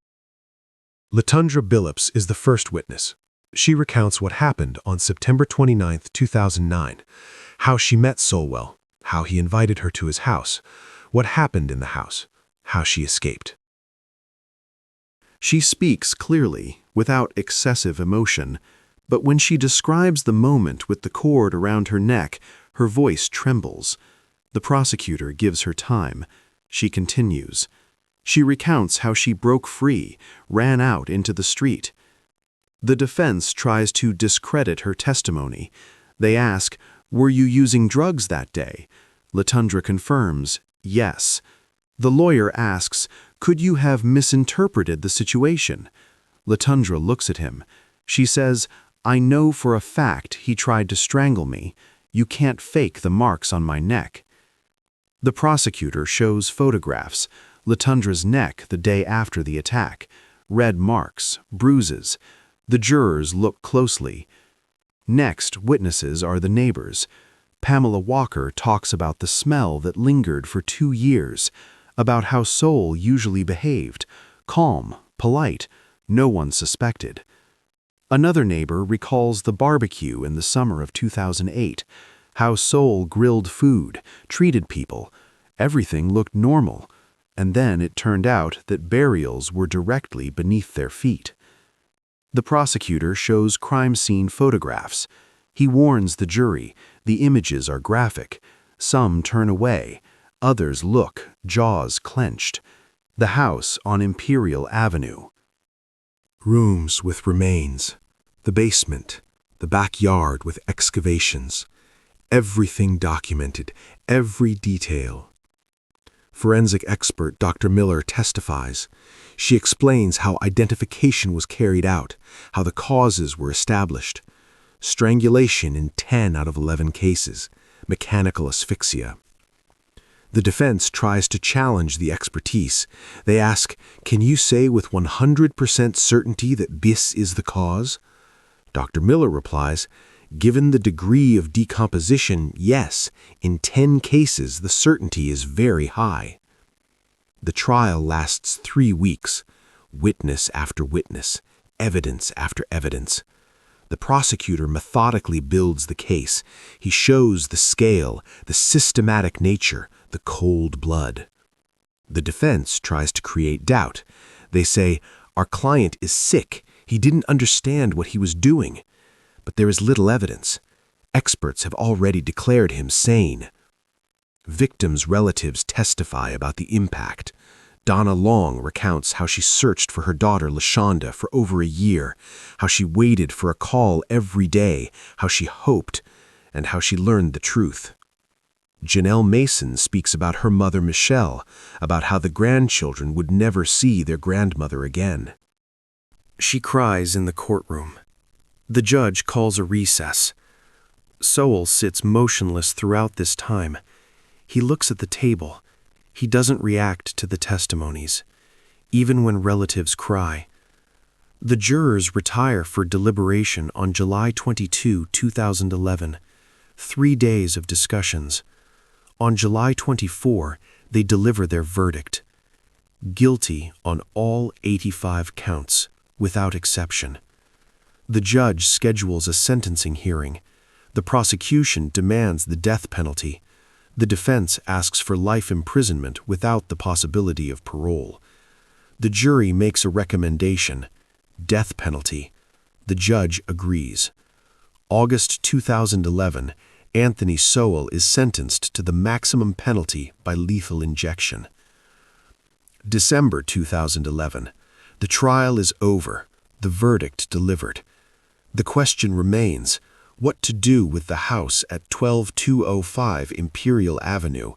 Latundra Billups is the first witness. She recounts what happened on September 29, 2009, how she met Sowell, how he invited her to his house, what happened in the house, how she escaped. She speaks clearly, without excessive emotion, but when she describes the moment with the cord around her neck, her voice trembles. The prosecutor gives her time. She continues. She recounts how she broke free, ran out into the street. The defense tries to discredit her testimony. They ask, were you using drugs that day? Latundra confirms, yes. The lawyer asks, could you have misinterpreted the situation? Latundra looks at him. She says, I know for a fact he tried to strangle me. You can't fake the marks on my neck. The prosecutor shows photographs. Latundra's neck the day after the attack. Red marks, bruises. The jurors look closely. Next, witnesses are the neighbors. Pamela Walker talks about the smell that lingered for 2 years, about how Sowell usually behaved, calm, polite, no one suspected. Another neighbor recalls the barbecue in the summer of 2008, how Sowell grilled food, treated people. Everything looked normal. And then it turned out that burials were directly beneath their feet. The prosecutor shows crime scene photographs. He warns the jury, the images are graphic. Some turn away, others look, jaws clenched. The house on Imperial Avenue. Rooms with remains, the basement, the backyard with excavations. Everything documented, every detail. Forensic expert Dr. Miller testifies. She explains how identification was carried out, how the causes were established. Strangulation in 10 out of 11 cases, mechanical asphyxia. The defense tries to challenge the expertise. They ask, "Can you say with 100% certainty that this is the cause?" Dr. Miller replies, "Given the degree of decomposition, yes, in 10 cases the certainty is very high." The trial lasts 3 weeks, witness after witness, evidence after evidence. The prosecutor methodically builds the case. He shows the scale, the systematic nature, the cold blood. The defense tries to create doubt. They say, "Our client is sick. He didn't understand what he was doing." But there is little evidence. Experts have already declared him sane. Victims' relatives testify about the impact. Donna Long recounts how she searched for her daughter LaShonda for over a year, how she waited for a call every day, how she hoped, and how she learned the truth. Janelle Mason speaks about her mother Michelle, about how the grandchildren would never see their grandmother again. She cries in the courtroom. The judge calls a recess. Sowell sits motionless throughout this time. He looks at the table. He doesn't react to the testimonies, even when relatives cry. The jurors retire for deliberation on July 22, 2011. 3 days of discussions. On July 24, they deliver their verdict. Guilty on all 85 counts, without exception. The judge schedules a sentencing hearing. The prosecution demands the death penalty. The defense asks for life imprisonment without the possibility of parole. The jury makes a recommendation: death penalty. The judge agrees. August 2011, Anthony Sowell is sentenced to the maximum penalty by lethal injection. December 2011, the trial is over, the verdict delivered. The question remains, what to do with the house at 12205 Imperial Avenue?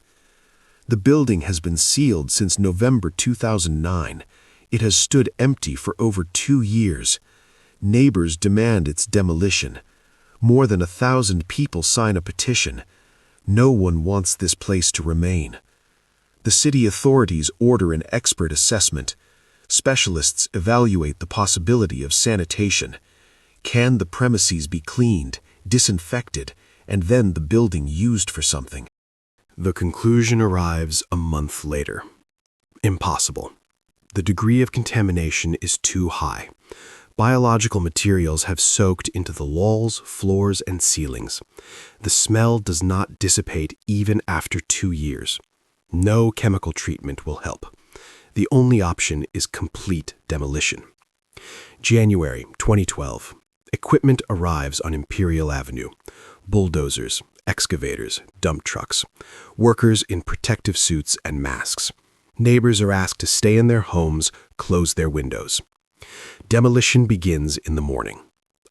The building has been sealed since November 2009. It has stood empty for over 2 years. Neighbors demand its demolition. More than 1,000 people sign a petition. No one wants this place to remain. The city authorities order an expert assessment. Specialists evaluate the possibility of sanitation. Can the premises be cleaned, disinfected, and then the building used for something? The conclusion arrives a month later. Impossible. The degree of contamination is too high. Biological materials have soaked into the walls, floors, and ceilings. The smell does not dissipate even after 2 years. No chemical treatment will help. The only option is complete demolition. January 2012. Equipment arrives on Imperial Avenue. Bulldozers, excavators, dump trucks. Workers in protective suits and masks. Neighbors are asked to stay in their homes, close their windows. Demolition begins in the morning.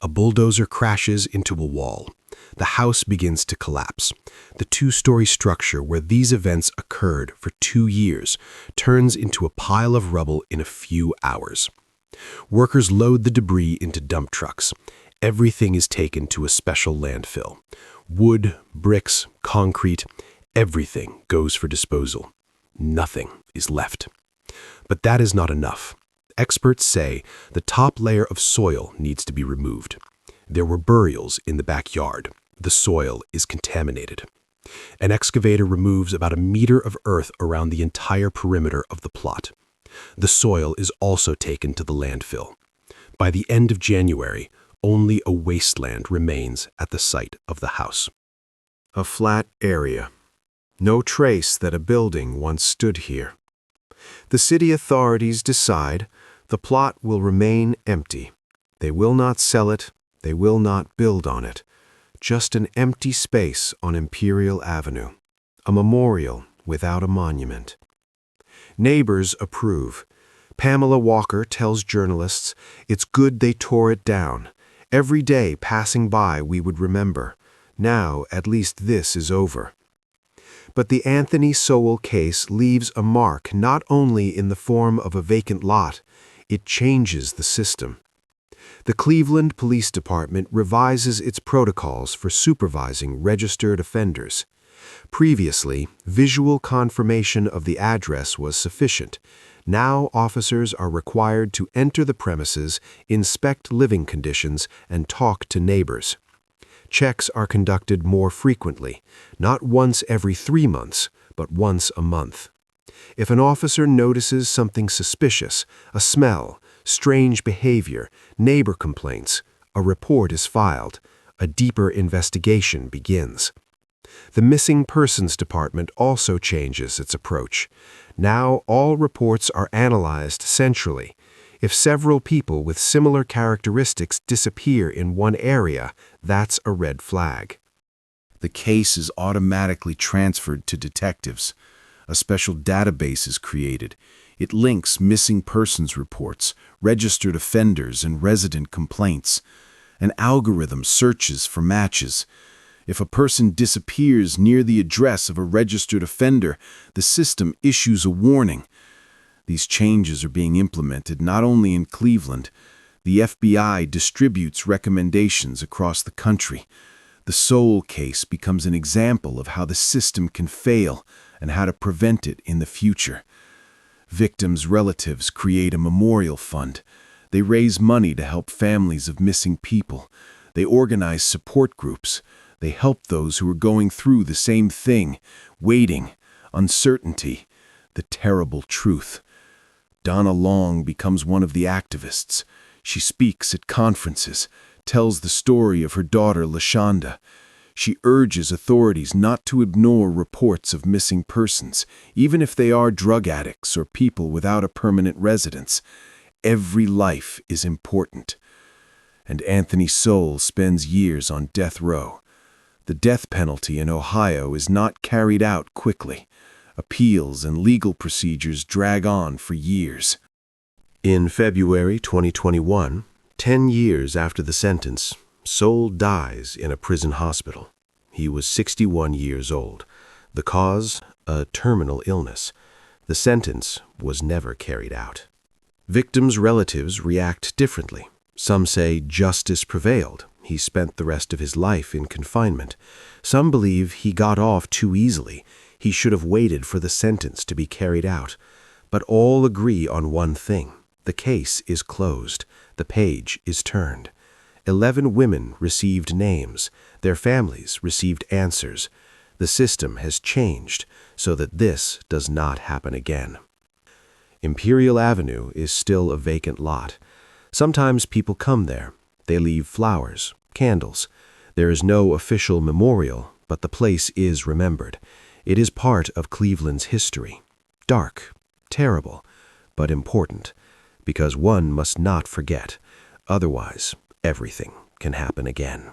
A bulldozer crashes into a wall. The house begins to collapse. The 2-story structure where these events occurred for 2 years turns into a pile of rubble in a few hours. Workers load the debris into dump trucks. Everything is taken to a special landfill. Wood, bricks, concrete, everything goes for disposal. Nothing is left. But that is not enough. Experts say the top layer of soil needs to be removed. There were burials in the backyard. The soil is contaminated. An excavator removes about 1 meter of earth around the entire perimeter of the plot. The soil is also taken to the landfill. By the end of January, only a wasteland remains at the site of the house. A flat area. No trace that a building once stood here. The city authorities decide the plot will remain empty. They will not sell it. They will not build on it. Just an empty space on Imperial Avenue. A memorial without a monument. Neighbors approve. Pamela Walker tells journalists, "It's good they tore it down. Every day passing by we would remember. Now, at least this is over." But the Anthony Sowell case leaves a mark not only in the form of a vacant lot, it changes the system. The Cleveland Police Department revises its protocols for supervising registered offenders. Previously, visual confirmation of the address was sufficient. Now officers are required to enter the premises, inspect living conditions, and talk to neighbors. Checks are conducted more frequently, not once every 3 months, but once a month. If an officer notices something suspicious, a smell, strange behavior, neighbor complaints, a report is filed. A deeper investigation begins. The Missing Persons Department also changes its approach. Now all reports are analyzed centrally. If several people with similar characteristics disappear in one area, that's a red flag. The case is automatically transferred to detectives. A special database is created. It links missing persons reports, registered offenders, and resident complaints. An algorithm searches for matches. If a person disappears near the address of a registered offender, the system issues a warning. These changes are being implemented not only in Cleveland. The FBI distributes recommendations across the country. The Sowell case becomes an example of how the system can fail and how to prevent it in the future. Victims' relatives create a memorial fund. They raise money to help families of missing people. They organize support groups. They help those who are going through the same thing, waiting, uncertainty, the terrible truth. Donna Long becomes one of the activists. She speaks at conferences, tells the story of her daughter LaShonda. She urges authorities not to ignore reports of missing persons, even if they are drug addicts or people without a permanent residence. Every life is important. And Anthony Sowell spends years on death row. The death penalty in Ohio is not carried out quickly. Appeals and legal procedures drag on for years. In February 2021, 10 years after the sentence, Sowell dies in a prison hospital. He was 61 years old. The cause, a terminal illness. The sentence was never carried out. Victims' relatives react differently. Some say justice prevailed. He spent the rest of his life in confinement. Some believe he got off too easily. He should have waited for the sentence to be carried out. But all agree on one thing. The case is closed. The page is turned. 11 women received names. Their families received answers. The system has changed so that this does not happen again. Imperial Avenue is still a vacant lot. Sometimes people come there. They leave flowers, candles. There is no official memorial, but the place is remembered. It is part of Cleveland's history. Dark, terrible, but important, because one must not forget. Otherwise, everything can happen again.